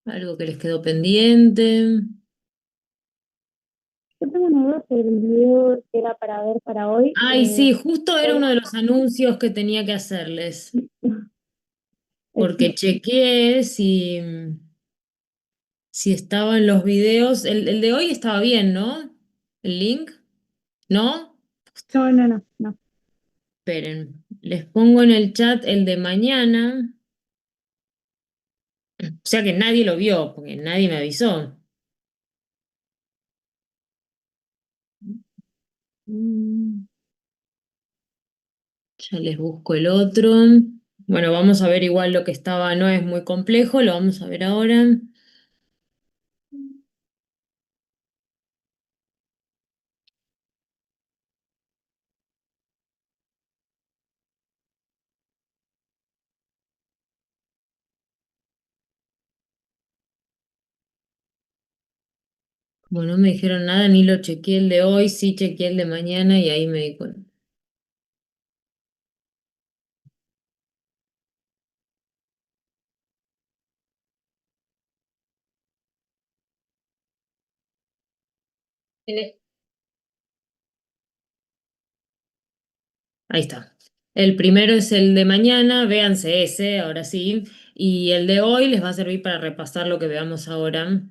Algo que les quedó pendiente. Yo tengo una duda sobre el video que era para ver para hoy. Ay, sí, justo era Hoy uno de los anuncios que tenía que hacerles, porque es- chequeé si estaban los videos. El de hoy estaba bien, ¿no? ¿El link? ¿No? no, no, no, no. Esperen, les pongo en el chat el de mañana. O sea que nadie lo vio, porque nadie me avisó. Mm, Ya les busco el otro. Bueno, vamos a ver igual lo que estaba, no es muy complejo, lo vamos a ver ahora. Como no me dijeron nada, ni lo chequeé el de hoy, sí chequeé el de mañana y ahí me di cuenta. El- Ahí está. El primero es el de mañana, véanse ese, ahora sí. Y el de hoy les va a servir para repasar lo que veamos ahora,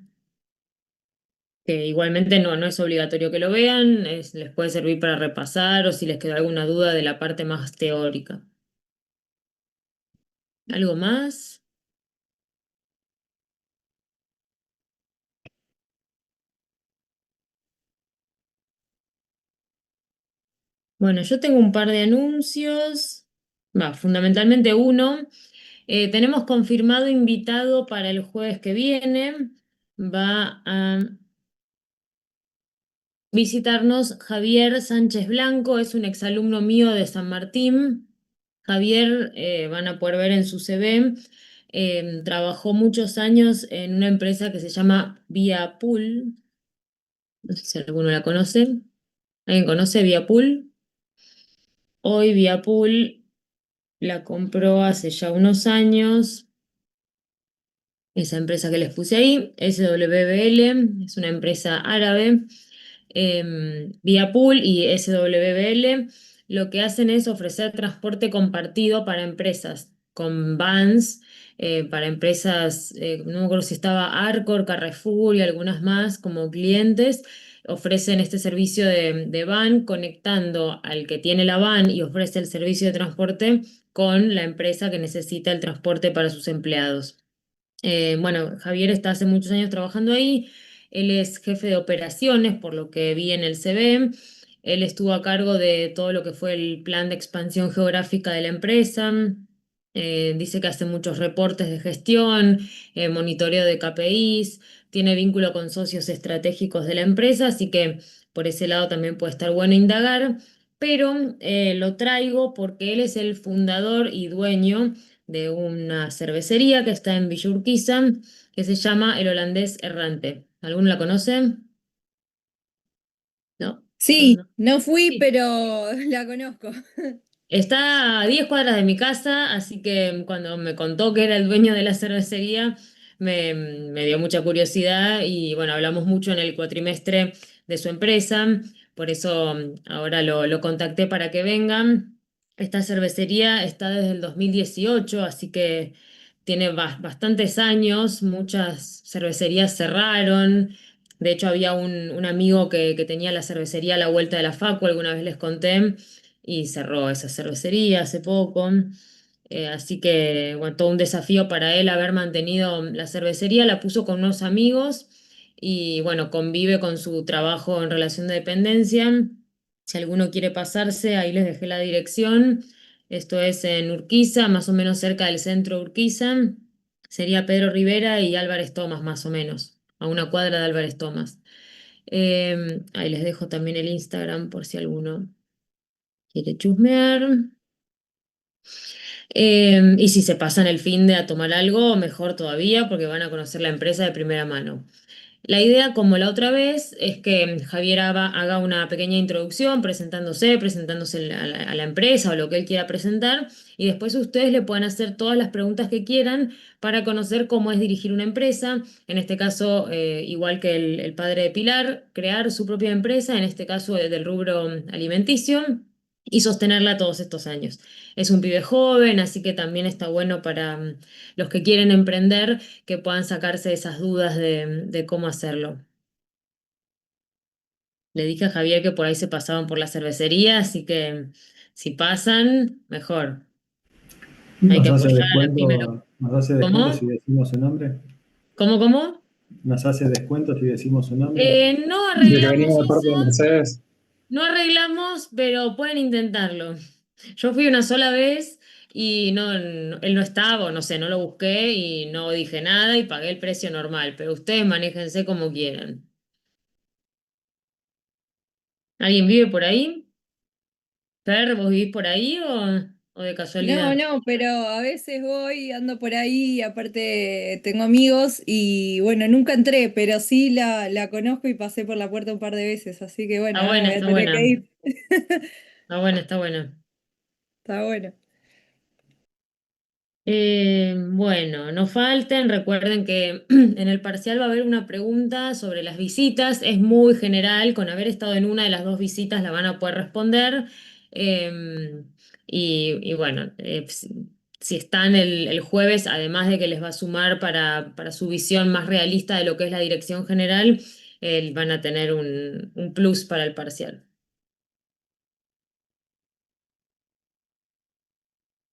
que igualmente no es obligatorio que lo vean, les puede servir para repasar o si les queda alguna duda de la parte más teórica. ¿Algo más? Bueno, yo tengo un par de anuncios, va, fundamentalmente uno. Tenemos confirmado invitado para el jueves que viene. Va a visitarnos Javier Sánchez Blanco, es un exalumno mío de San Martín. Javier, van a poder ver en su CV, trabajó muchos años en una empresa que se llama Viapool. No sé si alguno la conoce. ¿Alguien conoce Viapool? Hoy Viapool la compró hace ya unos años. Esa empresa que les puse ahí, SWBL, es una empresa árabe. Viapool y SWBL lo que hacen es ofrecer transporte compartido para empresas, con vans, para empresas, no me acuerdo si estaba Arcor, Carrefour y algunas más como clientes. Ofrecen este servicio de van conectando al que tiene la van y ofrece el servicio de transporte con la empresa que necesita el transporte para sus empleados. Bueno, Javier está hace muchos años trabajando ahí. Él es jefe de operaciones, por lo que vi en el CV. Él estuvo a cargo de todo lo que fue el plan de expansión geográfica de la empresa. Dice que hace muchos reportes de gestión, monitoreo de KPIs, tiene vínculo con socios estratégicos de la empresa, así que por ese lado también puede estar bueno indagar. Pero lo traigo porque él es el fundador y dueño de una cervecería que está en Villa Urquiza, que se llama El Holandés Errante. ¿Alguno la conoce? ¿No? ¿Todos Sí, no? no fui, Sí. pero la conozco. Está a 10 cuadras de mi casa, así que cuando me contó que era el dueño de la cervecería, me dio mucha curiosidad y bueno, hablamos mucho en el cuatrimestre de su empresa, por eso ahora lo contacté para que vengan. Esta cervecería está desde el 2018, así que tiene bastantes años, muchas cervecerías cerraron. De hecho, había un amigo que tenía la cervecería a la vuelta de la Facu, alguna vez les conté y cerró esa cervecería hace poco. Así que, bueno, todo un desafío para él haber mantenido la cervecería, la puso con unos amigos y, bueno, convive con su trabajo en relación de dependencia. Si alguno quiere pasarse, ahí les dejé la dirección. Esto es en Urquiza, más o menos cerca del centro de Urquiza. Sería Pedro Rivera y Álvarez Tomás, más o menos, a una cuadra de Álvarez Tomás. Ahí les dejo también el Instagram por si alguno quiere chusmear. Y si se pasan el fin de a tomar algo, mejor todavía, porque van a conocer la empresa de primera mano. La idea, como la otra vez, es que Javier haga una pequeña introducción presentándose a la empresa o lo que él quiera presentar, y después ustedes le pueden hacer todas las preguntas que quieran para conocer cómo es dirigir una empresa. En este caso, igual que el padre de Pilar, crear su propia empresa, en este caso del rubro alimenticio, y sostenerla todos estos años. Es un pibe joven, así que también está bueno para los que quieren emprender que puedan sacarse esas dudas de cómo hacerlo. Le dije a Javier que por ahí se pasaban por la cervecería, así que si pasan, mejor. Hay que ¿Nos hace apoyar a la pyme local. descuento si ¿Cómo? decimos su nombre? ¿Cómo? ¿Nos hace descuento si decimos su nombre? No De que venía arreglamos de parte eso, de Mercedes. no arreglamos, pero pueden intentarlo. Yo fui una sola vez y él no estaba, o no sé, no lo busqué y no dije nada y pagué el precio normal, pero ustedes manéjense como quieran. ¿Alguien vive por ahí? Fer, ¿vos vivís por ahí o de No, casualidad? no, pero a veces voy, ando por ahí, aparte tengo amigos y bueno, nunca entré, pero sí la conozco y pasé por la puerta un par de veces, así que bueno, Está ahora buena, voy a está tener que buena. ir. Está buena, está buena. Está bueno. Bueno, no falten, recuerden que en el parcial va a haber una pregunta sobre las visitas, es muy general, con haber estado en una de las dos visitas la van a poder responder. Eh, y bueno, si están el jueves, además de que les va a sumar para su visión más realista de lo que es la dirección general, van a tener un plus para el parcial.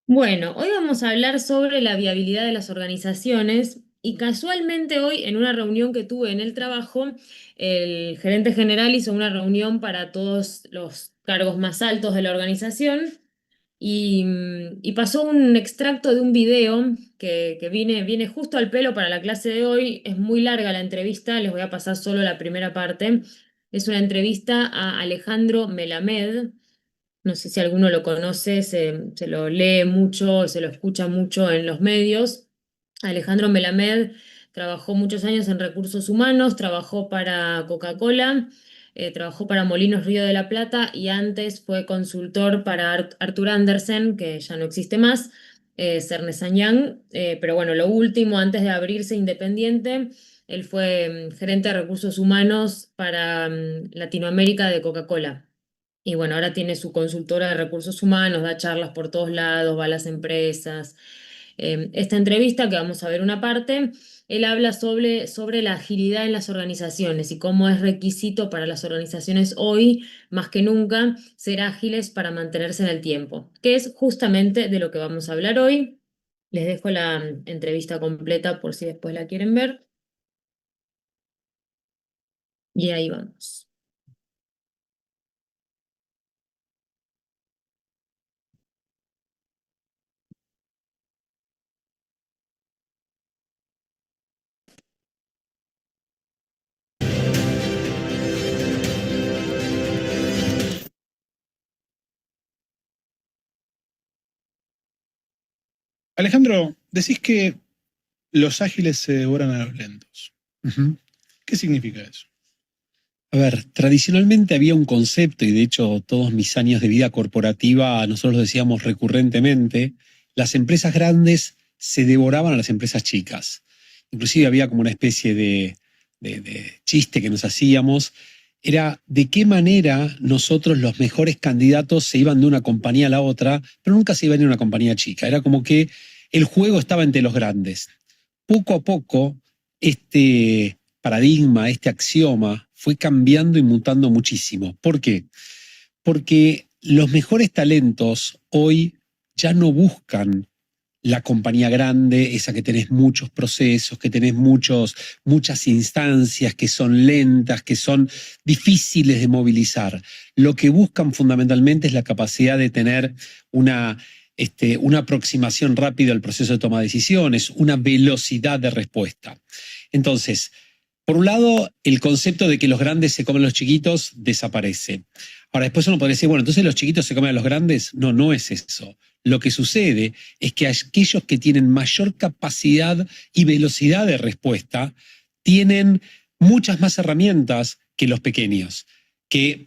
Bueno, hoy vamos a hablar sobre la viabilidad de las organizaciones y casualmente hoy en una reunión que tuve en el trabajo, el gerente general hizo una reunión para todos los cargos más altos de la organización y pasó un extracto de un video que viene justo al pelo para la clase de hoy. Es muy larga la entrevista, les voy a pasar solo la primera parte. Es una entrevista a Alejandro Melamed. No sé si alguno lo conoce, se lo lee mucho, se lo escucha mucho en los medios. Alejandro Melamed trabajó muchos años en recursos humanos, trabajó para Coca-Cola, trabajó para Molinos Río de la Plata y antes fue consultor para Arthur Andersen, que ya no existe más, Ernst Young. Pero bueno, lo último, antes de abrirse independiente, él fue gerente de recursos humanos para Latinoamérica de Coca-Cola. Y bueno, ahora tiene su consultora de recursos humanos, da charlas por todos lados, va a las empresas. Esta entrevista, que vamos a ver una parte, él habla sobre la agilidad en las organizaciones y cómo es requisito para las organizaciones hoy, más que nunca, ser ágiles para mantenerse en el tiempo, que es justamente de lo que vamos a hablar hoy. Les dejo la entrevista completa por si después la quieren ver. Y ahí vamos. Alejandro, decís que los ágiles se devoran a los lentos. Ujú. ¿Qué significa eso? A ver, tradicionalmente había un concepto, y de hecho todos mis años de vida corporativa nosotros lo decíamos recurrentemente: las empresas grandes se devoraban a las empresas chicas. Inclusive había como una especie de chiste que nos hacíamos, era de qué manera nosotros los mejores candidatos se iban de una compañía a la otra, pero nunca se iban de una compañía chica. Era como que el juego estaba entre los grandes. Poco a poco, este paradigma, este axioma, fue cambiando y mutando muchísimo. ¿Por qué? Porque los mejores talentos hoy ya no buscan la compañía grande, esa que tenés muchos procesos, que tenés muchas instancias, que son lentas, que son difíciles de movilizar. Lo que buscan fundamentalmente es la capacidad de tener una aproximación rápida al proceso de toma de decisiones, una velocidad de respuesta. Entonces, por un lado, el concepto de que los grandes se comen a los chiquitos desaparece. Ahora, después uno podría decir, bueno, entonces los chiquitos se comen a los grandes. No, no es eso. Lo que sucede es que aquellos que tienen mayor capacidad y velocidad de respuesta tienen muchas más herramientas que los pequeños.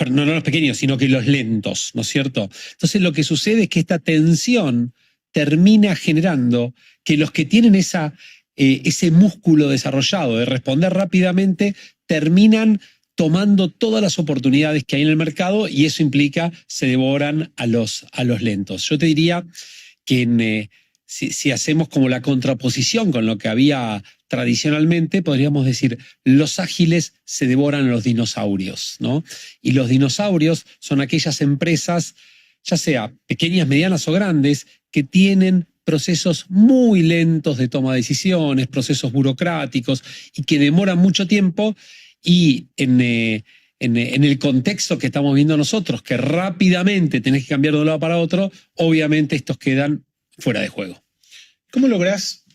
No los pequeños, sino que los lentos, ¿no es cierto? Entonces lo que sucede es que esta tensión termina generando que los que tienen ese músculo desarrollado de responder rápidamente terminan tomando todas las oportunidades que hay en el mercado y eso implica se devoran a los lentos. Yo te diría que si hacemos como la contraposición con lo que había tradicionalmente, podríamos decir, los ágiles se devoran a los dinosaurios, ¿no? Y los dinosaurios son aquellas empresas, ya sea pequeñas, medianas o grandes, que tienen procesos muy lentos de toma de decisiones, procesos burocráticos y que demoran mucho tiempo y en el contexto que estamos viendo nosotros, que rápidamente tenés que cambiar de un lado para otro, obviamente estos quedan fuera de juego. ¿Cómo lográs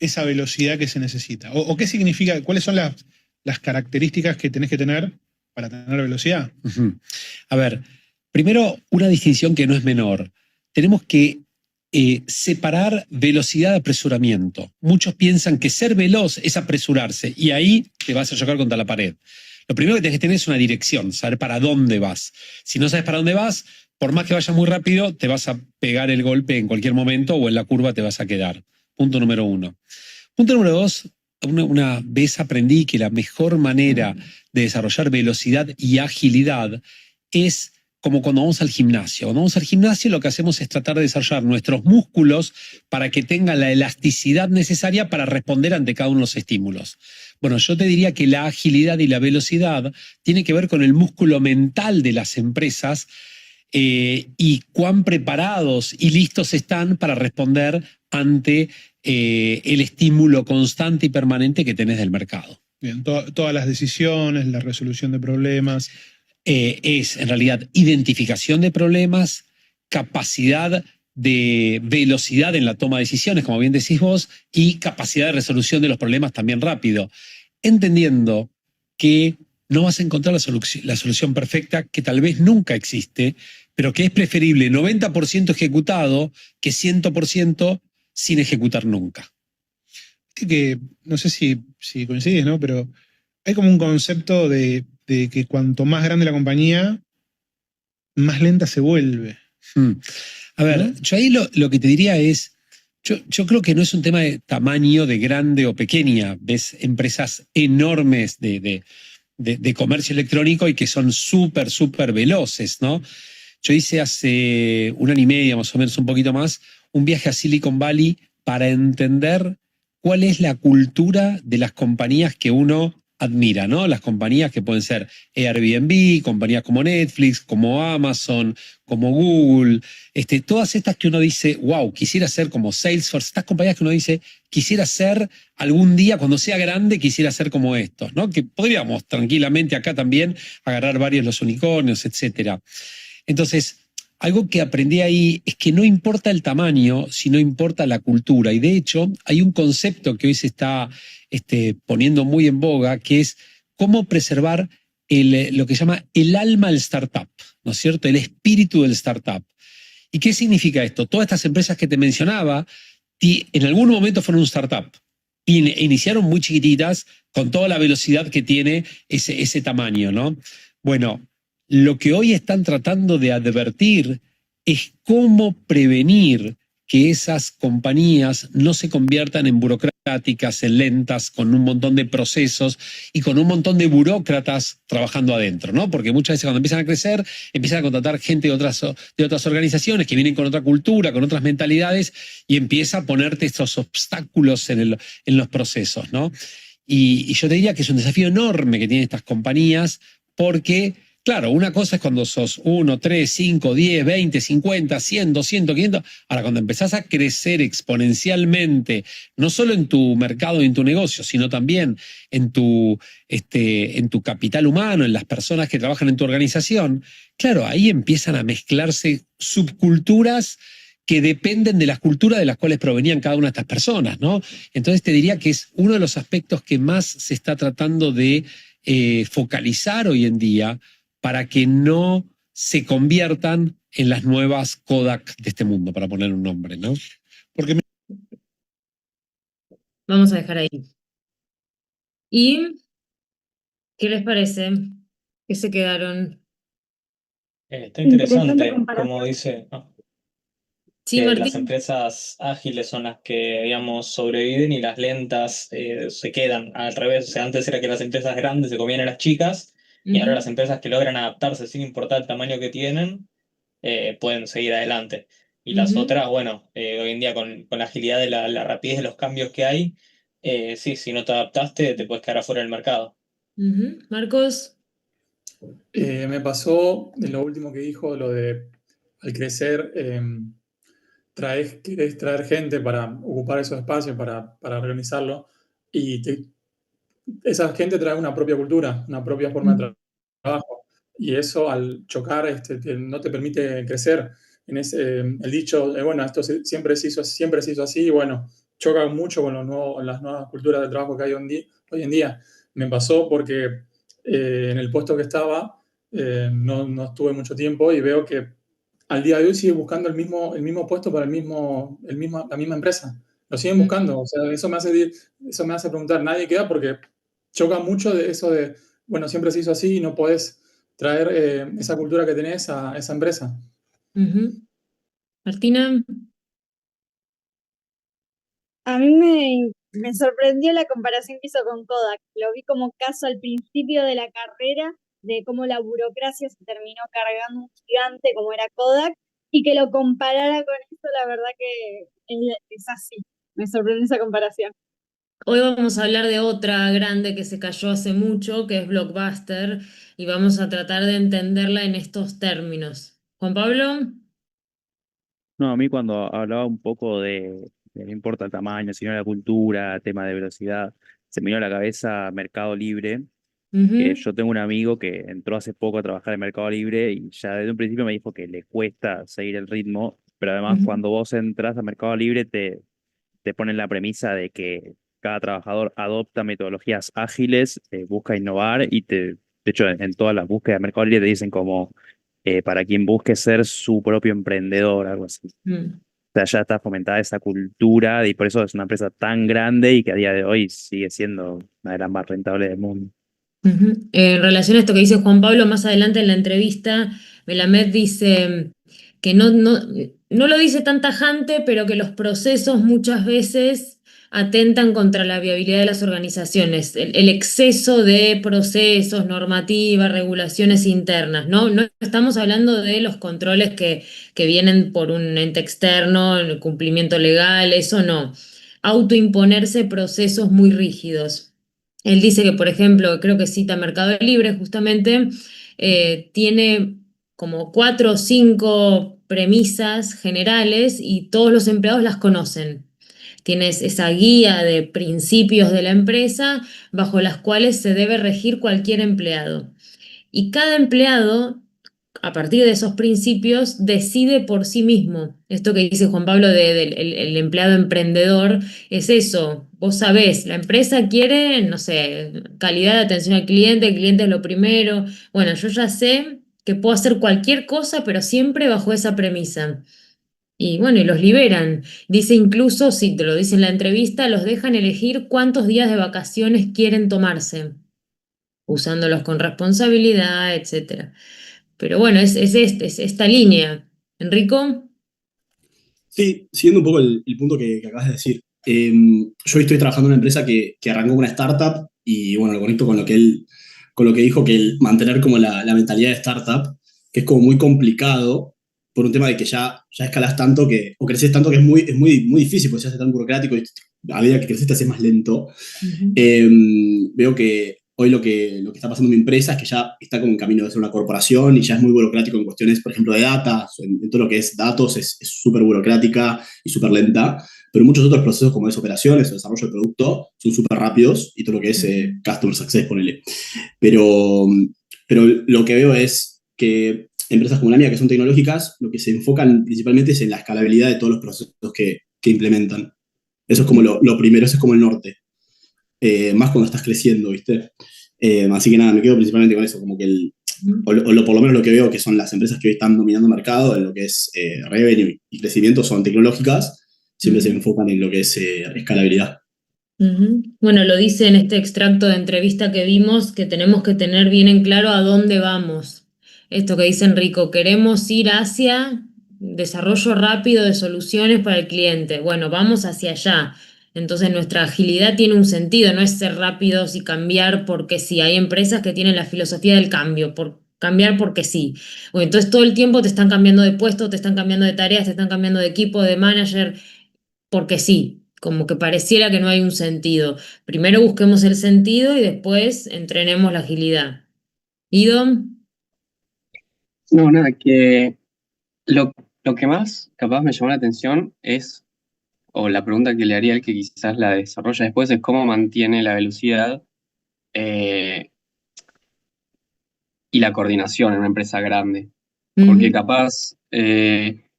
esa velocidad que se necesita? ¿O qué significa? ¿Cuáles son las características que tenés que tener para tener velocidad? A ver, primero una distinción que no es menor. Tenemos que separar velocidad de apresuramiento. Muchos piensan que ser veloz es apresurarse y ahí te vas a chocar contra la pared. Lo primero que tienes que tener es una dirección, saber para dónde vas. Si no sabes para dónde vas, por más que vayas muy rápido, te vas a pegar el golpe en cualquier momento o en la curva te vas a quedar. Punto número 1. Punto número 2, una vez aprendí que la mejor manera de desarrollar velocidad y agilidad es como cuando vamos al gimnasio. Cuando vamos al gimnasio lo que hacemos es tratar de desarrollar nuestros músculos para que tengan la elasticidad necesaria para responder ante cada uno de los estímulos. Bueno, yo te diría que la agilidad y la velocidad tiene que ver con el músculo mental de las empresas y cuán preparados y listos están para responder ante el estímulo constante y permanente que tenés del mercado. Bien, todas las decisiones, la resolución de problemas. Es en realidad identificación de problemas, capacidad de velocidad en la toma de decisiones, como bien decís vos, y capacidad de resolución de los problemas también rápido, entendiendo que no vas a encontrar la solución perfecta, que tal vez nunca existe, pero que es preferible 90% ejecutado que 100% sin ejecutar nunca. Que no sé si coincides, ¿no? Pero hay como un concepto de que cuanto más grande la compañía, más lenta se vuelve. A ver, ¿no? yo ahí lo que te diría es, yo creo que no es un tema de tamaño, de grande o pequeña. Ves empresas enormes de comercio electrónico y que son súper, súper veloces, ¿no? Yo hice hace 1 año y medio, más o menos un poquito más, un viaje a Silicon Valley para entender cuál es la cultura de las compañías que uno admira, ¿no? Las compañías que pueden ser Airbnb, compañías como Netflix, como Amazon, como Google, todas estas que uno dice, wow, quisiera ser como Salesforce, estas compañías que uno dice, quisiera ser algún día, cuando sea grande, quisiera ser como estos, ¿no? Que podríamos tranquilamente acá también agarrar varios los unicornios, etcétera. Entonces, algo que aprendí ahí es que no importa el tamaño, sino importa la cultura. Y de hecho, hay un concepto que hoy se está poniendo muy en boga, que es cómo preservar lo que se llama el alma del startup, ¿no es cierto? El espíritu del startup. ¿Y qué significa esto? Todas estas empresas que te mencionaba, en algún momento fueron un startup. Iniciaron muy chiquititas con toda la velocidad que tiene ese tamaño, ¿no? Bueno, lo que hoy están tratando de advertir es cómo prevenir que esas compañías no se conviertan en burocráticas, en lentas, con un montón de procesos y con un montón de burócratas trabajando adentro, ¿no? Porque muchas veces cuando empiezan a crecer, empiezan a contratar gente de otras organizaciones que vienen con otra cultura, con otras mentalidades y empieza a ponerte estos obstáculos en los procesos, ¿no? Y yo te diría que es un desafío enorme que tienen estas compañías porque claro, una cosa es cuando sos 1, 3, 5, 10, 20, 50, 100, 200, 500. Ahora, cuando empezás a crecer exponencialmente, no solo en tu mercado y en tu negocio, sino también en tu capital humano, en las personas que trabajan en tu organización, claro, ahí empiezan a mezclarse subculturas que dependen de las culturas de las cuales provenían cada una de estas personas, ¿no? Entonces te diría que es uno de los aspectos que más se está tratando de focalizar hoy en día para que no se conviertan en las nuevas Kodak de este mundo, para poner un nombre, ¿no? Porque Vamos a dejar ahí. Y ¿Qué les parece? ¿Qué se quedaron? Está Interesante interesante, como comparación. dice, Sí, que las Martín. empresas ágiles son las que, digamos, sobreviven y las lentas se quedan. Al revés, o sea, antes era que las empresas grandes se comían a las chicas y ahora Ujú, las empresas que logran adaptarse sin importar el tamaño que tienen, pueden seguir adelante. Y las ujú, otras, bueno, hoy en día con la agilidad de la rapidez de los cambios que hay, sí, si no te adaptaste, te puedes quedar afuera del mercado. ujú. Marcos. Me pasó en lo último que dijo, lo de al crecer, querés traer gente para ocupar esos espacios, para organizarlo, y esa gente trae una propia cultura, una propia forma de trabajo, y eso al chocar no te permite crecer. El dicho, bueno, siempre se hizo así, y bueno, choca mucho con las nuevas culturas de trabajo que hay hoy en día. Me pasó porque en el puesto que estaba no estuve mucho tiempo y veo que al día de hoy sigue buscando el mismo puesto para la misma empresa. Lo siguen buscando, o sea, eso me hace preguntar, nadie queda porque choca mucho de eso de, bueno, siempre se hizo así y no podés traer esa cultura que tenés a esa empresa. Ujú. Martina. A mí me sorprendió la comparación que hizo con Kodak. Lo vi como caso al principio de la carrera de cómo la burocracia se terminó cargando un gigante como era Kodak y que lo comparara con esto, la verdad que es así. Me sorprendió esa comparación. Hoy vamos a hablar de otra grande que se cayó hace mucho, que es Blockbuster, y vamos a tratar de entenderla en estos términos. Juan Pablo. No, a mí cuando hablaba un poco de no importa el tamaño, sino la cultura, tema de velocidad, se me vino a la cabeza Mercado Libre, que Ujú, yo tengo un amigo que entró hace poco a trabajar en Mercado Libre y ya desde un principio me dijo que le cuesta seguir el ritmo, pero además ujú, cuando vos entras a Mercado Libre te ponen la premisa de que cada trabajador adopta metodologías ágiles, busca innovar de hecho, en todas las búsquedas de Mercado Libre te dicen como para quien busque ser su propio emprendedor, algo así. mm, O sea, ya está fomentada esa cultura y por eso es una empresa tan grande y que a día de hoy sigue siendo una de las más rentables del mundo. ujú. En relación a esto que dice Juan Pablo, más adelante en la entrevista, Melamed dice que no lo dice tan tajante, pero que los procesos muchas veces atentan contra la viabilidad de las organizaciones. El exceso de procesos, normativas, regulaciones internas, ¿no? No estamos hablando de los controles que vienen por un ente externo, el cumplimiento legal, eso no. Autoimponerse procesos muy rígidos. Él dice que, por ejemplo, creo que cita Mercado Libre justamente, tiene como 4 o 5 premisas generales y todos los empleados las conocen. Tienes esa guía de principios de la empresa bajo las cuales se debe regir cualquier empleado. Y cada empleado, a partir de esos principios, decide por sí mismo. Esto que dice Juan Pablo del el empleado emprendedor es eso. Vos sabés, la empresa quiere, no sé, calidad de atención al cliente, el cliente es lo primero. Bueno, yo ya sé que puedo hacer cualquier cosa, pero siempre bajo esa premisa. Y bueno, y los liberan. Dice incluso, si te lo dice en la entrevista, los dejan elegir cuántos días de vacaciones quieren tomarse, usándolos con responsabilidad, etcétera. Pero bueno, es esta línea. Enrico. Sí, siguiendo un poco el punto que acabas de decir. Yo estoy trabajando en una empresa que arrancó como una startup y bueno, lo conecto con lo que dijo, que el mantener como la mentalidad de startup, que es como muy complicado por un tema de que ya escalas tanto o creces tanto que muy difícil, porque se hace tan burocrático y a medida que creces te haces más lento. Ujú, Eh, Veo que hoy lo que está pasando en mi empresa es que ya está como en camino de ser una corporación y ya es muy burocrático en cuestiones, por ejemplo, de data, en todo lo que es datos es súper burocrática y súper lenta, pero muchos otros procesos como es operaciones o desarrollo de producto son súper rápidos y todo lo que es ujú, customer success, ponele. Pero, pero lo que veo es que empresas como la mía, que son tecnológicas, lo que se enfocan principalmente es en la escalabilidad de todos los procesos que implementan. Eso es como ujú, lo primero, eso es como el norte, más cuando estás creciendo, ¿viste? Así que nada, me quedo principalmente con eso, como que ujú, por lo menos lo que veo que son las empresas que hoy están dominando el mercado en lo que es revenue y crecimiento son tecnológicas, siempre se ujú. enfocan en lo que es escalabilidad. Ujú. Bueno, lo dice en este extracto de entrevista que vimos, que tenemos que tener bien en claro a dónde vamos. Esto que dice Enrico, queremos ir hacia desarrollo rápido de soluciones para el cliente. Bueno, vamos hacia allá. Entonces nuestra agilidad tiene un sentido, no es ser rápidos y cambiar porque sí. Hay empresas que tienen la filosofía del cambio, por cambiar porque sí. Bueno, entonces todo el tiempo te están cambiando de puesto, te están cambiando de tareas, te están cambiando de equipo, de manager porque sí, como que pareciera que no hay un sentido. Primero busquemos el sentido y después entrenemos la agilidad. Ido, No, nada, que lo, lo que más capaz me llamó la atención es, o la pregunta que le haría al que quizás la desarrolla después, es cómo mantiene la velocidad eh, y la coordinación en una empresa grande. Porque ujú, capaz,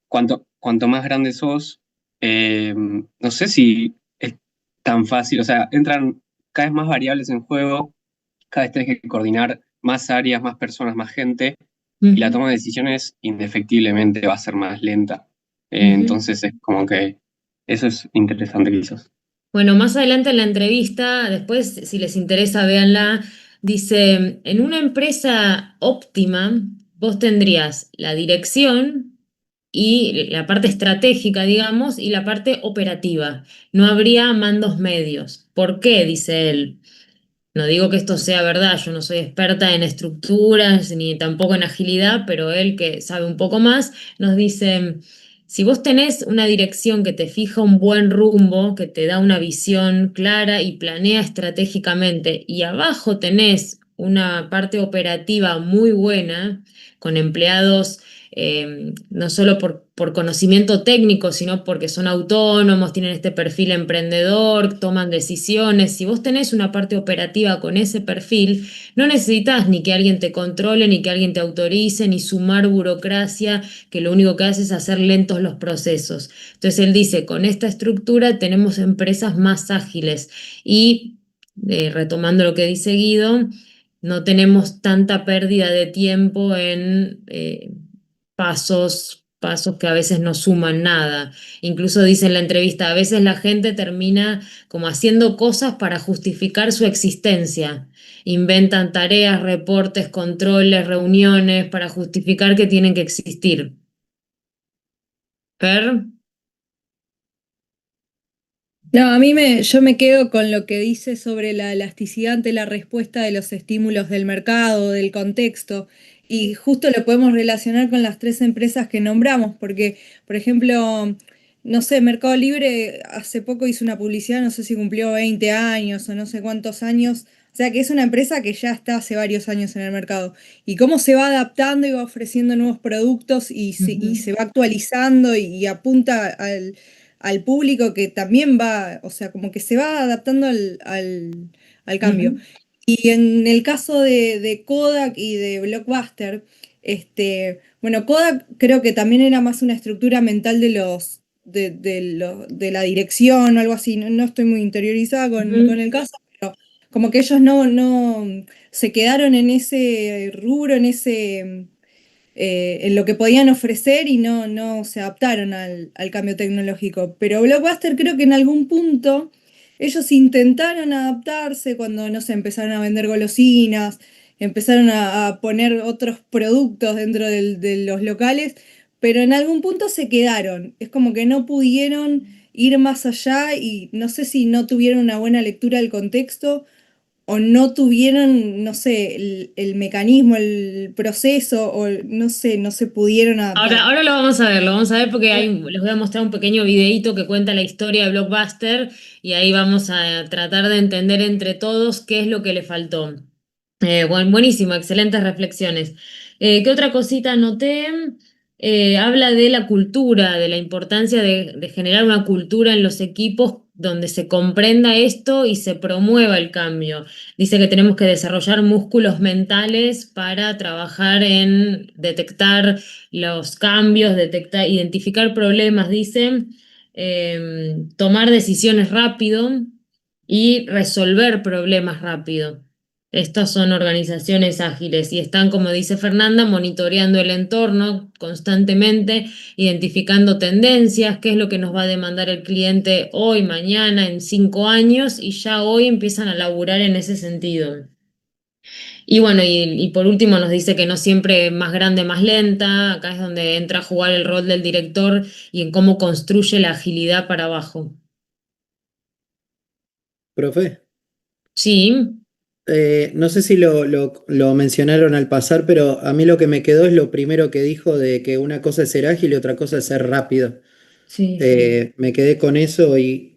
cuanto más grande sos, no sé si es tan fácil, o sea, entran cada vez más variables en juego, cada vez tenés que coordinar más áreas, más personas, más gente, y la ujú, toma de decisiones indefectiblemente va a ser más lenta. ujú. Entonces es como que eso es interesante quizás. Bueno, más adelante en la entrevista, después, si les interesa, véanla, dice, en una empresa óptima, vos tendrías la dirección y la parte estratégica, digamos, y la parte operativa. No habría mandos medios. ¿Por qué? Dice él. No digo que esto sea verdad, yo no soy experta en estructuras ni tampoco en agilidad, pero él que sabe un poco más nos dice, si vos tenés una dirección que te fija un buen rumbo, que te da una visión clara y planea estratégicamente, y abajo tenés una parte operativa muy buena, con empleados no solo por conocimiento técnico, sino porque son autónomos, tienen este perfil emprendedor, toman decisiones. Si vos tenés una parte operativa con ese perfil, no necesitas ni que alguien te controle, ni que alguien te autorice, ni sumar burocracia, que lo único que hace es hacer lentos los procesos. Entonces él dice, con esta estructura tenemos empresas más ágiles y, retomando lo que dice Guido, no tenemos tanta pérdida de tiempo en pasos que a veces no suman nada. Incluso dice en la entrevista, a veces la gente termina como haciendo cosas para justificar su existencia. Inventan tareas, reportes, controles, reuniones para justificar que tienen que existir. Per, No, yo me quedo con lo que dice sobre la elasticidad ante la respuesta de los estímulos del mercado, del contexto, y justo lo podemos relacionar con las tres empresas que nombramos, porque, por ejemplo, no sé, Mercado Libre hace poco hizo una publicidad, no sé si cumplió 20 años o no sé cuántos años, o sea que es una empresa que ya está hace varios años en el mercado, y cómo se va adaptando y va ofreciendo nuevos productos y ujú, se va actualizando y apunta al público que también va, o sea, como que se va adaptando al cambio. ujú, Y en el caso de Kodak y de Blockbuster, bueno, Kodak creo que también era más una estructura mental de la dirección o algo así, no, no estoy muy interiorizada con ujú. el caso, pero como que ellos no se quedaron en ese rubro, en lo que podían ofrecer y no se adaptaron al cambio tecnológico. Pero Blockbuster creo que en algún punto ellos intentaron adaptarse cuando, no sé, empezaron a vender golosinas, empezaron a poner otros productos dentro de los locales, pero en algún punto se quedaron. Es como que no pudieron ir más allá y no sé si no tuvieron una buena lectura del contexto o no tuvieron, no sé, el mecanismo, el proceso, o no sé, no se pudieron adaptar. Ahora lo vamos a ver porque les voy a mostrar un pequeño videíto que cuenta la historia de Blockbuster y ahí vamos a tratar de entender entre todos qué es lo que le faltó. Buenísimo, excelentes reflexiones. ¿Qué otra cosita anoté? Habla de la cultura, de la importancia de generar una cultura en los equipos donde se comprenda esto y se promueva el cambio. Dice que tenemos que desarrollar músculos mentales para trabajar en detectar los cambios, detectar, identificar problemas, dice, tomar decisiones rápido y resolver problemas rápido. Estas son organizaciones ágiles y están, como dice Fernanda, monitoreando el entorno constantemente, identificando tendencias, qué es lo que nos va a demandar el cliente hoy, mañana, en 5 años, y ya hoy empiezan a laburar en ese sentido. Y bueno, y por último nos dice que no siempre más grande, más lenta. Acá es donde entra a jugar el rol del director y en cómo construye la agilidad para abajo. Profe, Sí, no sé si lo mencionaron al pasar, pero a mí lo que me quedó es lo primero que dijo de que una cosa es ser ágil y otra cosa es ser rápido. sí. Me quedé con eso y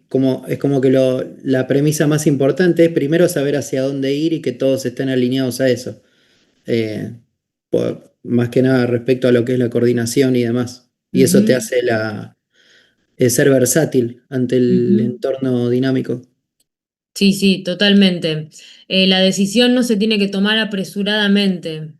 es como que la premisa más importante es primero saber hacia dónde ir y que todos estén alineados a eso. Eh, Más que nada respecto a lo que es la coordinación y demás. Y eso te Ujú, hace ser versátil ante el ujú. entorno dinámico. Sí, sí, totalmente. La decisión no se tiene que tomar apresuradamente.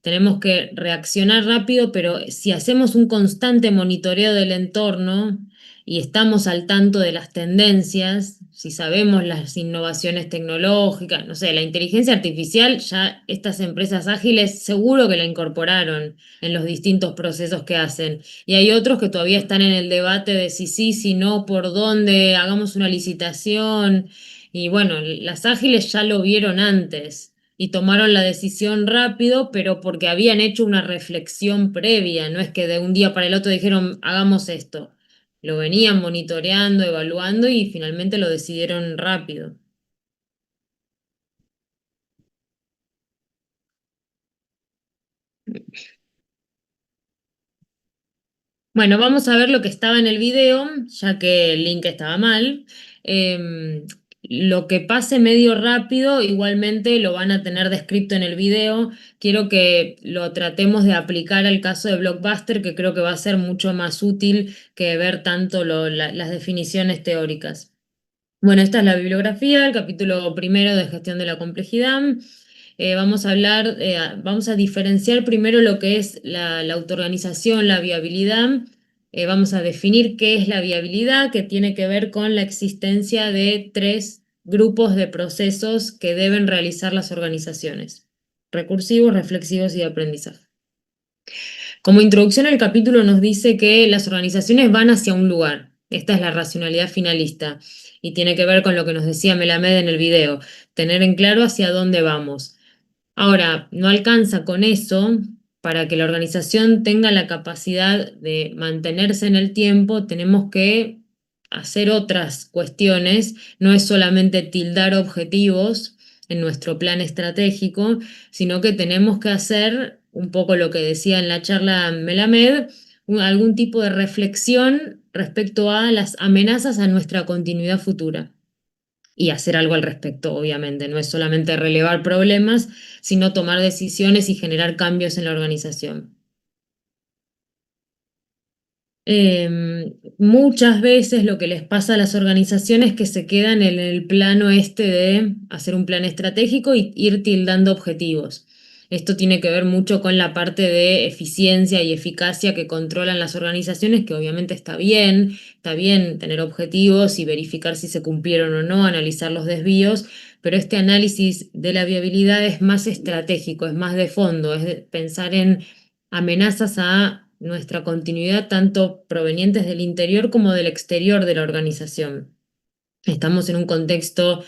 Tenemos que reaccionar rápido, pero si hacemos un constante monitoreo del entorno y estamos al tanto de las tendencias, si sabemos las innovaciones tecnológicas, no sé, la inteligencia artificial, ya estas empresas ágiles seguro que la incorporaron en los distintos procesos que hacen. Y hay otros que todavía están en el debate de si sí, si no, por dónde, hagamos una licitación. Y bueno, las ágiles ya lo vieron antes y tomaron la decisión rápido, pero porque habían hecho una reflexión previa, no es que de un día para el otro dijeron, hagamos esto. Lo venían monitoreando, evaluando y finalmente lo decidieron rápido. Bueno, vamos a ver lo que estaba en el video, ya que el link estaba mal. Lo que pase medio rápido, igualmente lo van a tener descrito en el video. Quiero que lo tratemos de aplicar al caso de Blockbuster, que creo que va a ser mucho más útil que ver tanto las definiciones teóricas. Bueno, esta es la bibliografía, el capítulo primero de gestión de la complejidad. Vamos a hablar, vamos a diferenciar primero lo que es la autoorganización, la viabilidad. Vamos a definir qué es la viabilidad, que tiene que ver con la existencia de 3 grupos de procesos que deben realizar las organizaciones: recursivos, reflexivos y de aprendizaje. Como introducción al capítulo nos dice que las organizaciones van hacia un lugar. Esta es la racionalidad finalista y tiene que ver con lo que nos decía Melamed en el video, tener en claro hacia dónde vamos. Ahora, no alcanza con eso. Para que la organización tenga la capacidad de mantenerse en el tiempo, tenemos que hacer otras cuestiones. No es solamente tildar objetivos en nuestro plan estratégico, sino que tenemos que hacer un poco lo que decía en la charla Melamed, algún tipo de reflexión respecto a las amenazas a nuestra continuidad futura y hacer algo al respecto, obviamente. No es solamente relevar problemas, sino tomar decisiones y generar cambios en la organización. Muchas veces lo que les pasa a las organizaciones es que se quedan en el plano este de hacer un plan estratégico y ir tildando objetivos. Esto tiene que ver mucho con la parte de eficiencia y eficacia que controlan las organizaciones, que obviamente está bien tener objetivos y verificar si se cumplieron o no, analizar los desvíos, pero este análisis de la viabilidad es más estratégico, es más de fondo, es de pensar en amenazas a nuestra continuidad, tanto provenientes del interior como del exterior de la organización. Estamos en un contexto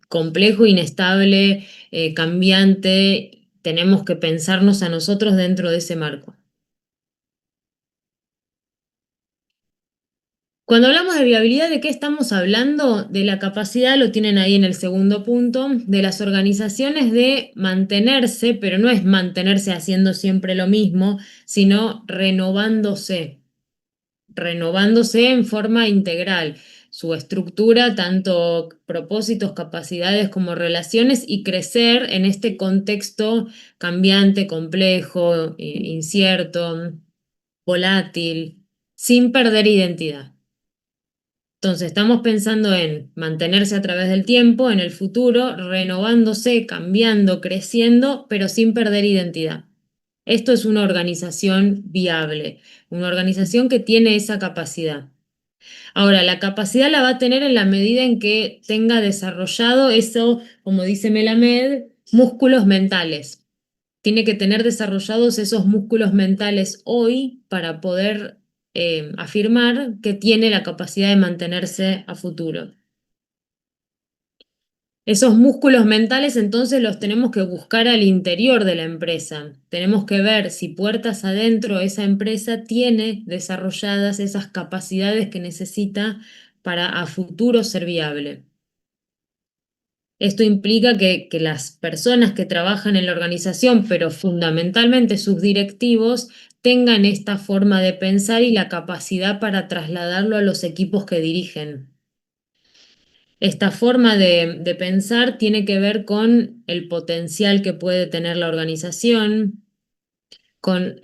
complejo, inestable, cambiante. Tenemos que pensarnos a nosotros dentro de ese marco. Cuando hablamos de viabilidad, ¿de qué estamos hablando? De la capacidad, lo tienen ahí en el segundo punto, de las organizaciones de mantenerse, pero no es mantenerse haciendo siempre lo mismo, sino renovándose en forma integral, su estructura, tanto propósitos, capacidades como relaciones, y crecer en este contexto cambiante, complejo, incierto, volátil, sin perder identidad. Entonces, estamos pensando en mantenerse a través del tiempo, en el futuro, renovándose, cambiando, creciendo, pero sin perder identidad. Esto es una organización viable, una organización que tiene esa capacidad. Ahora, la capacidad la va a tener en la medida en que tenga desarrollado eso, como dice Melamed, músculos mentales. Tiene que tener desarrollados esos músculos mentales hoy para poder afirmar que tiene la capacidad de mantenerse a futuro. Esos músculos mentales entonces los tenemos que buscar al interior de la empresa. Tenemos que ver si puertas adentro esa empresa tiene desarrolladas esas capacidades que necesita para a futuro ser viable. Esto implica que las personas que trabajan en la organización, pero fundamentalmente sus directivos, tengan esta forma de pensar y la capacidad para trasladarlo a los equipos que dirigen. Esta forma de pensar tiene que ver con el potencial que puede tener la organización, con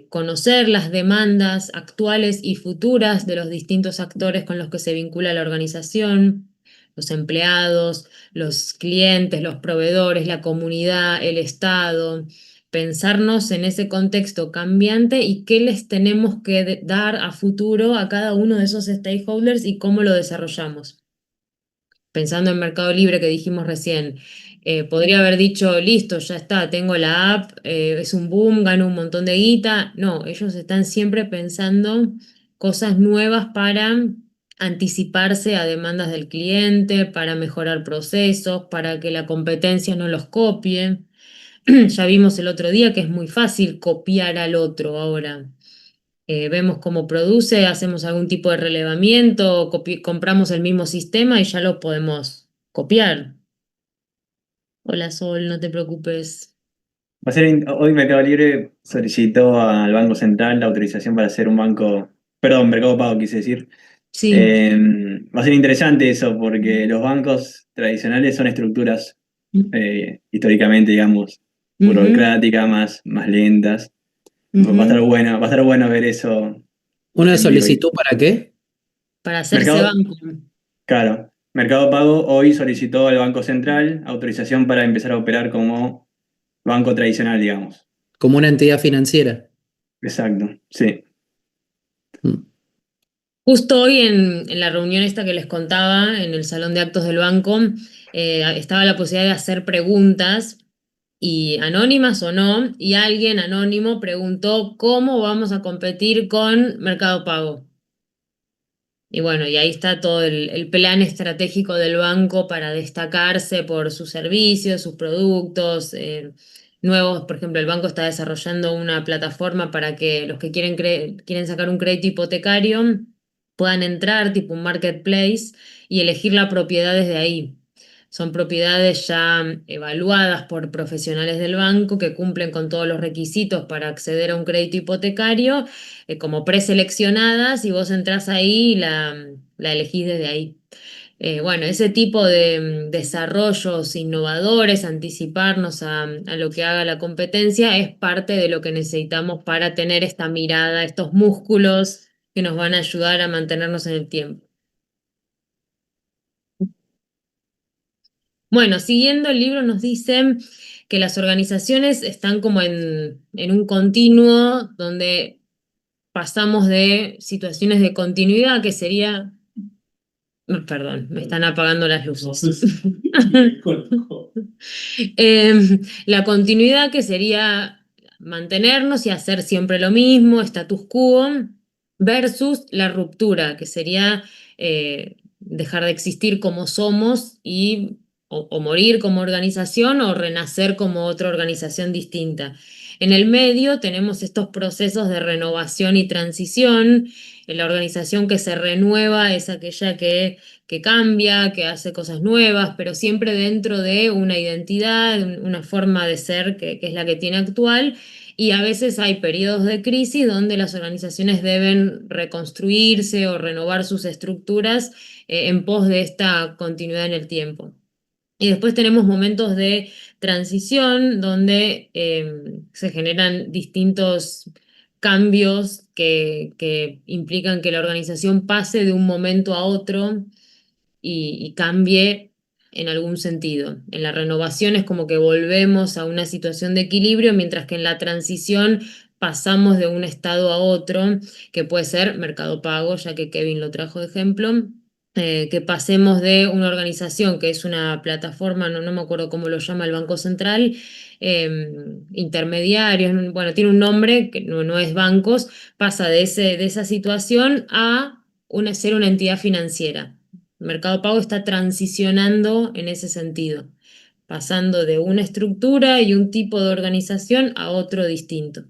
conocer las demandas actuales y futuras de los distintos actores con los que se vincula la organización, los empleados, los clientes, los proveedores, la comunidad, el Estado, pensarnos en ese contexto cambiante y qué les tenemos que dar a futuro a cada uno de esos stakeholders y cómo lo desarrollamos. Pensando en Mercado Libre que dijimos recién, podría haber dicho, listo, ya está, tengo la app, es un boom, gano un montón de guita. No, ellos están siempre pensando cosas nuevas para anticiparse a demandas del cliente, para mejorar procesos, para que la competencia no los copie. Ya vimos el otro día que es muy fácil copiar al otro ahora. Vemos cómo produce, hacemos algún tipo de relevamiento, compramos el mismo sistema y ya lo podemos copiar. Hola Sol, no te preocupes. Hoy Mercado Libre solicitó al Banco Central la autorización para hacer un banco, perdón, Mercado Pago quise decir. Sí. Va a ser interesante eso porque los bancos tradicionales son estructuras históricamente, digamos, burocráticas, más lentas. Va a estar bueno, va a estar bueno ver eso. ¿Una solicitud para qué? Para hacerse banco. Claro, Mercado Pago hoy solicitó al Banco Central autorización para empezar a operar como banco tradicional, digamos. Como una entidad financiera. Exacto, sí. Justo hoy en la reunión esta que les contaba, en el salón de actos del banco, estaba la posibilidad de hacer preguntas, y anónimas o no, y alguien anónimo preguntó cómo vamos a competir con Mercado Pago. Y bueno, y ahí está todo el plan estratégico del banco para destacarse por sus servicios, sus productos, nuevos. Por ejemplo, el banco está desarrollando una plataforma para que los que quieren sacar un crédito hipotecario puedan entrar, tipo un marketplace, y elegir la propiedad desde ahí. Son propiedades ya evaluadas por profesionales del banco que cumplen con todos los requisitos para acceder a un crédito hipotecario, como preseleccionadas, y vos entrás ahí y la elegís desde ahí. Bueno, ese tipo de desarrollos innovadores, anticiparnos a lo que haga la competencia, es parte de lo que necesitamos para tener esta mirada, estos músculos que nos van a ayudar a mantenernos en el tiempo. Bueno, siguiendo el libro nos dicen que las organizaciones están como en un continuo donde pasamos de situaciones de continuidad, que sería... Perdón, me están apagando las luces. La continuidad, que sería mantenernos y hacer siempre lo mismo, status quo, versus la ruptura, que sería dejar de existir como somos y o morir como organización o renacer como otra organización distinta. En el medio tenemos estos procesos de renovación y transición. La organización que se renueva es aquella que cambia, que hace cosas nuevas, pero siempre dentro de una identidad, una forma de ser que es la que tiene actual. Y a veces hay periodos de crisis donde las organizaciones deben reconstruirse o renovar sus estructuras en pos de esta continuidad en el tiempo. Y después tenemos momentos de transición donde se generan distintos cambios que implican que la organización pase de un momento a otro y cambie en algún sentido. En la renovación es como que volvemos a una situación de equilibrio, mientras que en la transición pasamos de un estado a otro, que puede ser Mercado Pago, ya que Kevin lo trajo de ejemplo, que pasemos de una organización que es una plataforma, no me acuerdo cómo lo llama el Banco Central, intermediarios, bueno, tiene un nombre que no es bancos, pasa de esa situación a ser una entidad financiera. Mercado Pago está transicionando en ese sentido, pasando de una estructura y un tipo de organización a otro distinto.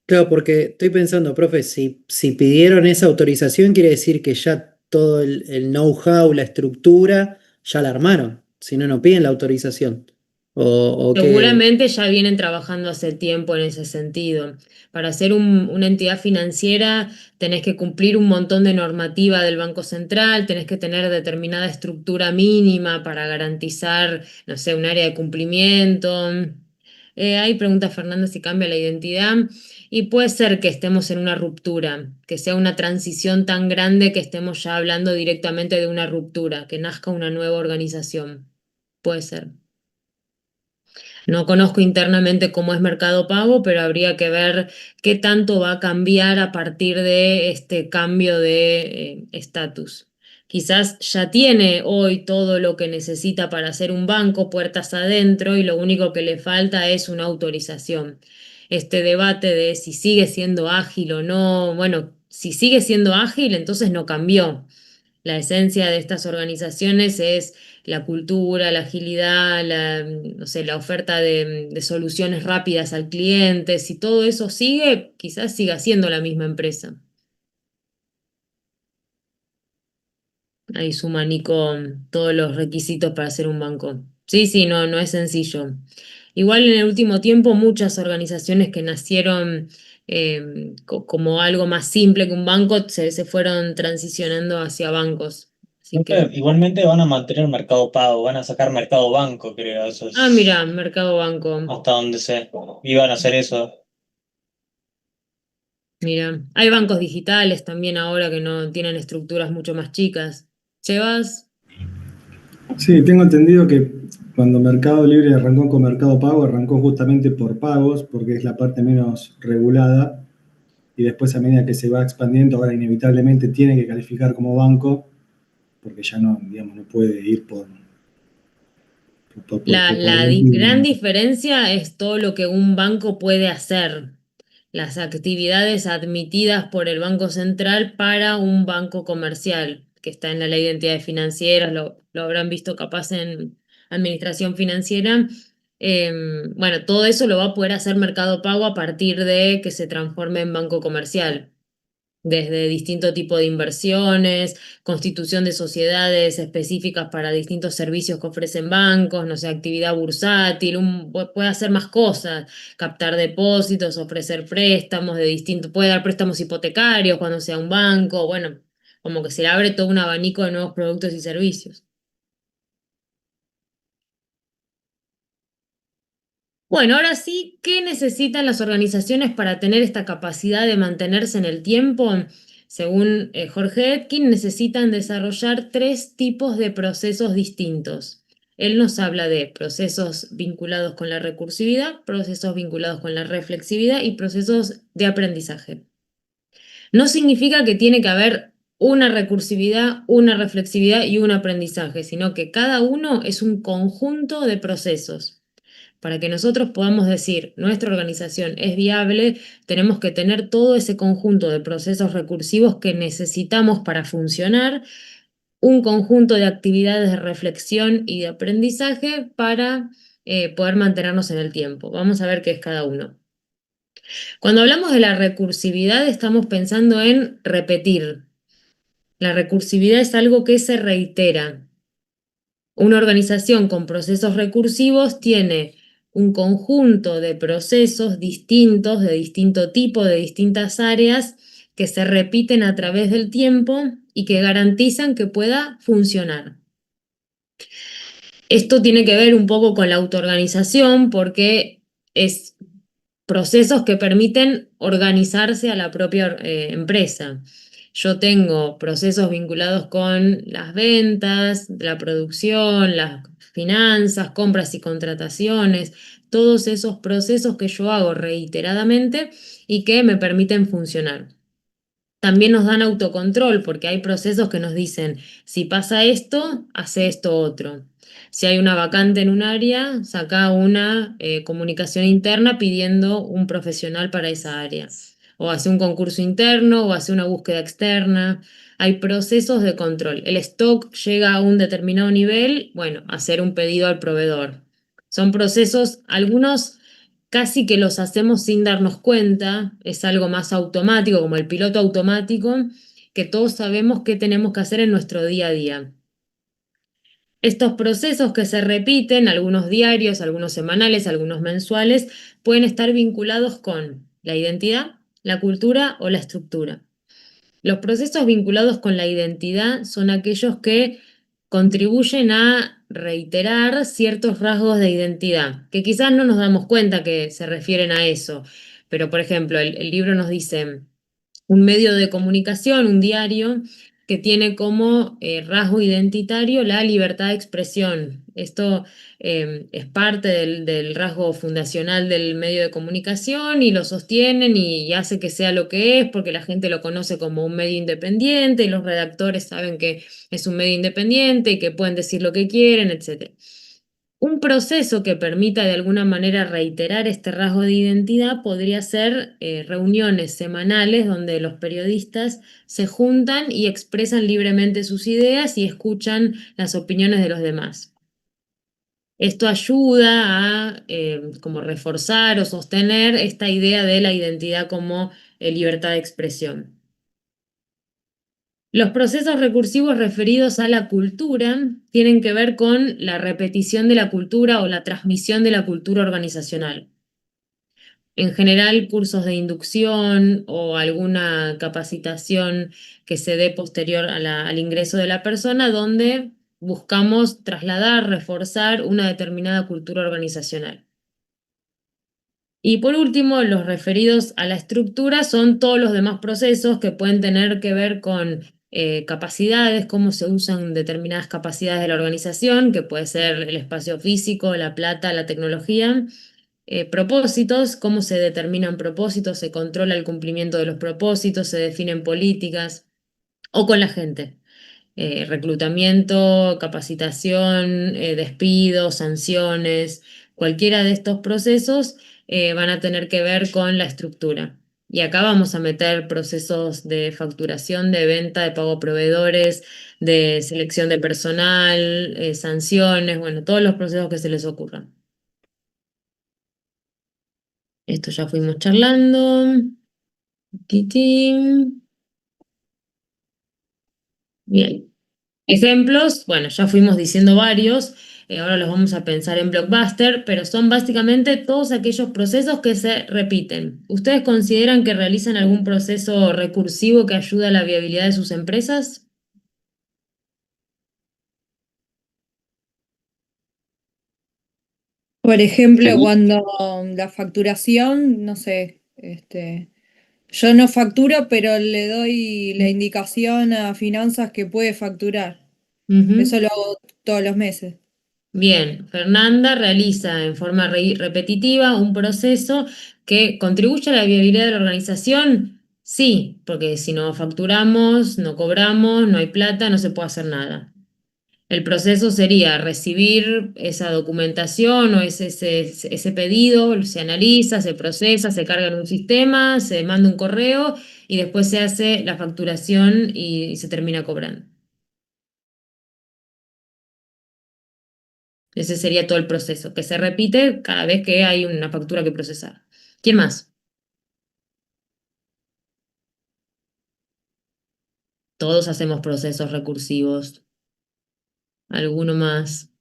Claro, porque estoy pensando, profe, si pidieron esa autorización, quiere decir que ya todo el know-how, la estructura, ya la armaron. Si no, no piden la autorización. O que, Seguramente ya vienen trabajando hace tiempo en ese sentido. Para ser una entidad financiera tenés que cumplir un montón de normativa del Banco Central, tenés que tener determinada estructura mínima para garantizar, no sé, un área de cumplimiento. Ahí pregunta Fernanda si cambia la identidad. Y puede ser que estemos en una ruptura, que sea una transición tan grande que estemos ya hablando directamente de una ruptura, que nazca una nueva organización. Puede ser. No conozco internamente cómo es Mercado Pago, pero habría que ver qué tanto va a cambiar a partir de este cambio de estatus. Quizás ya tiene hoy todo lo que necesita para ser un banco, puertas adentro, y lo único que le falta es una autorización. Este debate de si sigue siendo ágil o no, bueno, si sigue siendo ágil, entonces no cambió. La esencia de estas organizaciones es la cultura, la agilidad, no sé, la oferta de soluciones rápidas al cliente. Si todo eso sigue, quizás siga siendo la misma empresa. Ahí suma Nico todos los requisitos para ser un banco. Sí, sí, no es sencillo. Igual en el último tiempo muchas organizaciones que nacieron como algo más simple que un banco se fueron transicionando hacia bancos. Así que, Igualmente van a mantener Mercado Pago, van a sacar Mercado Banco, creo, eso mira, es Mercado Banco. hasta donde sé. Iban a hacer eso. Mira, hay bancos digitales también ahora que no tienen estructuras mucho más chicas. ¿Llevas? Sí, tengo entendido que cuando Mercado Libre arrancó con Mercado Pago, arrancó justamente por pagos, porque es la parte menos regulada, y después a medida que se va expandiendo, ahora inevitablemente tiene que calificar como banco, porque ya no, digamos, no puede ir La gran diferencia es todo lo que un banco puede hacer, las actividades admitidas por el Banco Central para un banco comercial, que está en la Ley de Entidades Financieras, lo habrán visto capaz en Administración Financiera. Bueno, todo eso lo va a poder hacer Mercado Pago a partir de que se transforme en banco comercial. Desde distinto tipo de inversiones, constitución de sociedades específicas para distintos servicios que ofrecen bancos, no sé, actividad bursátil, puede hacer más cosas, captar depósitos, ofrecer préstamos de distintos, puede dar préstamos hipotecarios cuando sea un banco, bueno, como que se le abre todo un abanico de nuevos productos y servicios. Bueno, ahora sí, ¿qué necesitan las organizaciones para tener esta capacidad de mantenerse en el tiempo? Según Jorge Etkin, necesitan desarrollar 3 tipos de procesos distintos. Él nos habla de procesos vinculados con la recursividad, procesos vinculados con la reflexividad y procesos de aprendizaje. No significa que tiene que haber una recursividad, una reflexividad y un aprendizaje, sino que cada uno es un conjunto de procesos. Para que nosotros podamos decir nuestra organización es viable, tenemos que tener todo ese conjunto de procesos recursivos que necesitamos para funcionar, un conjunto de actividades de reflexión y de aprendizaje para poder mantenernos en el tiempo. Vamos a ver qué es cada uno. Cuando hablamos de la recursividad, estamos pensando en repetir. La recursividad es algo que se reitera. Una organización con procesos recursivos tiene un conjunto de procesos distintos, de distinto tipo, de distintas áreas, que se repiten a través del tiempo y que garantizan que pueda funcionar. Esto tiene que ver un poco con la autoorganización porque es procesos que permiten organizarse a la propia empresa. Yo tengo procesos vinculados con las ventas, la producción, la finanzas, compras y contrataciones, todos esos procesos que yo hago reiteradamente y que me permiten funcionar. También nos dan autocontrol porque hay procesos que nos dicen, si pasa esto, hace esto otro. Si hay una vacante en un área, saca una comunicación interna pidiendo un profesional para esa área. O hace un concurso interno o hace una búsqueda externa. Hay procesos de control. El stock llega a un determinado nivel, bueno, hacer un pedido al proveedor. Son procesos, algunos casi que los hacemos sin darnos cuenta, es algo más automático, como el piloto automático, que todos sabemos qué tenemos que hacer en nuestro día a día. Estos procesos que se repiten, algunos diarios, algunos semanales, algunos mensuales, pueden estar vinculados con la identidad, la cultura o la estructura. Los procesos vinculados con la identidad son aquellos que contribuyen a reiterar ciertos rasgos de identidad, que quizás no nos damos cuenta que se refieren a eso, pero por ejemplo, el libro nos dice un medio de comunicación, un diario, que tiene como rasgo identitario la libertad de expresión. Esto es parte del rasgo fundacional del medio de comunicación y lo sostienen y hace que sea lo que es porque la gente lo conoce como un medio independiente y los redactores saben que es un medio independiente y que pueden decir lo que quieren, etc. Un proceso que permita de alguna manera reiterar este rasgo de identidad podría ser reuniones semanales donde los periodistas se juntan y expresan libremente sus ideas y escuchan las opiniones de los demás. Esto ayuda a como reforzar o sostener esta idea de la identidad como libertad de expresión. Los procesos recursivos referidos a la cultura tienen que ver con la repetición de la cultura o la transmisión de la cultura organizacional. En general, cursos de inducción o alguna capacitación que se dé posterior al ingreso de la persona, donde buscamos trasladar, reforzar una determinada cultura organizacional. Y por último, los referidos a la estructura son todos los demás procesos que pueden tener que ver con capacidades, cómo se usan determinadas capacidades de la organización, que puede ser el espacio físico, la plata, la tecnología. Propósitos, cómo se determinan propósitos, se controla el cumplimiento de los propósitos, se definen políticas, o con la gente. Reclutamiento, capacitación, despidos, sanciones, cualquiera de estos procesos van a tener que ver con la estructura. Y acá vamos a meter procesos de facturación, de venta, de pago a proveedores, de selección de personal, sanciones, bueno, todos los procesos que se les ocurran. Esto ya fuimos charlando. Titín. Bien. Ejemplos, bueno, ya fuimos diciendo varios, ahora los vamos a pensar en Blockbuster, pero son básicamente todos aquellos procesos que se repiten. ¿Ustedes consideran que realizan algún proceso recursivo que ayude a la viabilidad de sus empresas? Por ejemplo, Según- cuando la facturación, no sé, yo no facturo, pero le doy la indicación a finanzas que puede facturar. Ujú. Eso lo hago todos los meses. Bien, Fernanda realiza en forma repetitiva un proceso que contribuye a la viabilidad de la organización. Sí, porque si no facturamos, no cobramos, no hay plata, no se puede hacer nada. El proceso sería recibir esa documentación o ese pedido, se analiza, se procesa, se carga en un sistema, se manda un correo y después se hace la facturación y se termina cobrando. Ese sería todo el proceso, que se repite cada vez que hay una factura que procesar. ¿Quién más? Todos hacemos procesos recursivos. ¿Alguno más?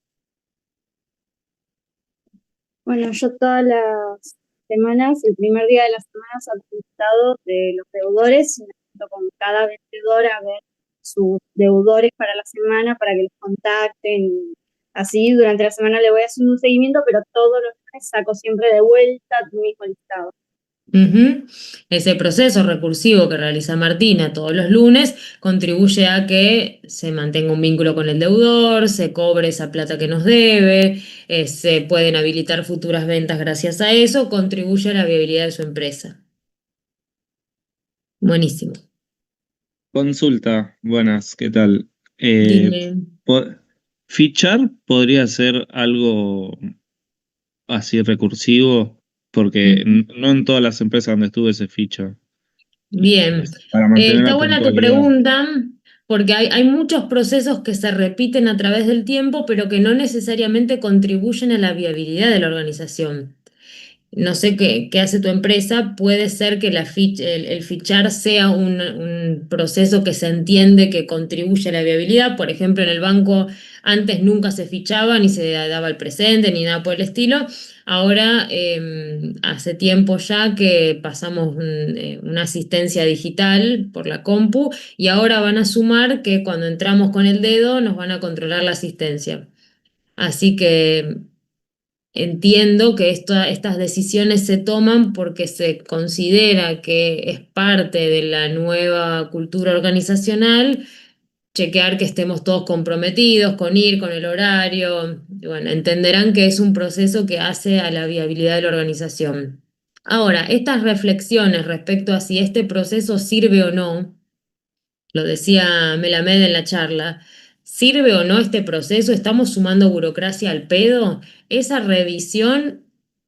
Bueno, yo todas las semanas, el primer día de las semanas, al listado de los deudores y me junto con cada vendedor a ver sus deudores para la semana para que los contacten. Así durante la semana le voy haciendo un seguimiento, pero todos los meses saco siempre de vuelta el mismo listado. Ujú. Ese proceso recursivo que realiza Martina todos los lunes contribuye a que se mantenga un vínculo con el deudor, se cobre esa plata que nos debe, se pueden habilitar futuras ventas gracias a eso, contribuye a la viabilidad de su empresa. Buenísimo. Consulta, buenas, ¿qué tal? Dime. Po- Fichar podría ser algo así recursivo, porque no en todas las empresas donde estuve se ficha. Bien, Para mantener está la buena tu puntualidad. pregunta, porque hay muchos procesos que se repiten a través del tiempo, pero que no necesariamente contribuyen a la viabilidad de la organización. No sé qué hace tu empresa, puede ser que el fichar sea un proceso que se entiende que contribuye a la viabilidad. Por ejemplo, en el banco antes nunca se fichaba, ni se daba el presente, ni nada por el estilo. Ahora, hace tiempo ya que pasamos una asistencia digital por la compu y ahora van a sumar que cuando entramos con el dedo nos van a controlar la asistencia. Así que entiendo que estas decisiones se toman porque se considera que es parte de la nueva cultura organizacional, chequear que estemos todos comprometidos con ir, con el horario. Y bueno, entenderán que es un proceso que hace a la viabilidad de la organización. Ahora, estas reflexiones respecto a si este proceso sirve o no, lo decía Melamed en la charla, ¿sirve o no este proceso? ¿Estamos sumando burocracia al pedo? Esa revisión,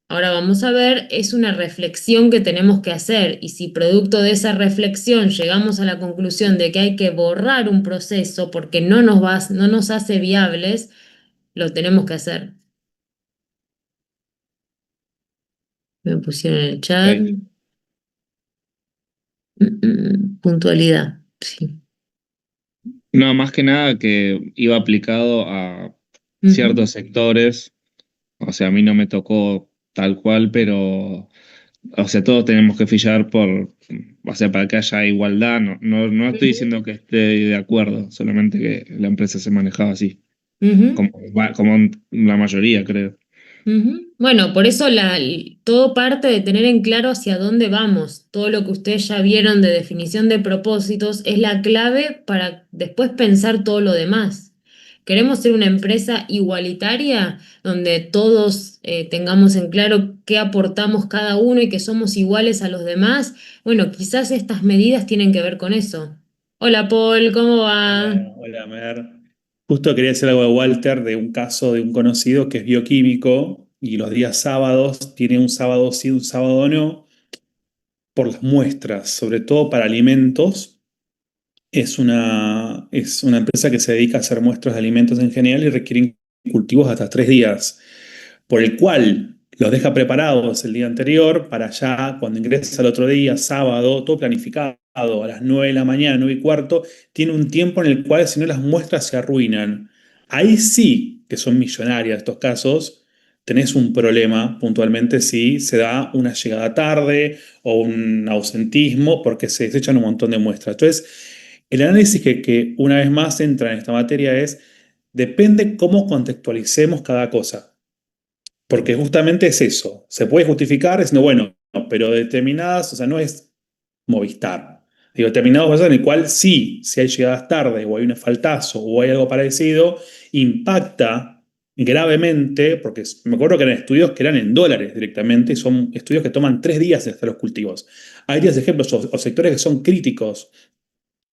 ahora vamos a ver, es una reflexión que tenemos que hacer y si producto de esa reflexión llegamos a la conclusión de que hay que borrar un proceso porque no nos hace viables, lo tenemos que hacer. Me pusieron en el chat. Puntualidad, sí. No, más que nada que iba aplicado a Ujú. ciertos sectores. O sea, a mí no me tocó tal cual, pero, o sea, todos tenemos que fichar o sea, para que haya igualdad. No estoy diciendo que esté de acuerdo, solamente que la empresa se manejaba así, Ujú. como la mayoría, creo. Ujú. Bueno, por eso todo parte de tener en claro hacia dónde vamos. Todo lo que ustedes ya vieron de definición de propósitos es la clave para después pensar todo lo demás. ¿Queremos ser una empresa igualitaria donde todos tengamos en claro qué aportamos cada uno y que somos iguales a los demás? Bueno, quizás estas medidas tienen que ver con eso. Hola Paul, ¿cómo va? Hola, Mer. Justo quería decir algo de Walter, de un caso de un conocido que es bioquímico y los días sábados tiene un sábado sí, un sábado no, por las muestras, sobre todo para alimentos. Es una empresa que se dedica a hacer muestras de alimentos en general y requieren cultivos hasta 3 días, por el cual los deja preparados el día anterior para ya cuando ingresa el otro día, sábado, todo planificado a las 9 de la mañana, 9:15, tiene un tiempo en el cual si no las muestras se arruinan. Ahí sí que son millonarias estos casos, tenés un problema puntualmente si se da una llegada tarde o un ausentismo porque se desechan un montón de muestras. Entonces, el análisis que una vez más entra en esta materia es, depende cómo contextualicemos cada cosa. Porque justamente es eso. Se puede justificar diciendo, bueno, no, pero determinadas, o sea, no es Movistar. Digo, determinados casos en el cual sí, si hay llegadas tarde o hay un faltazo o hay algo parecido, impacta gravemente, porque me acuerdo que eran estudios que eran en dólares directamente, y son estudios que toman 3 días en hacer los cultivos. Hay 10 ejemplos o sectores que son críticos,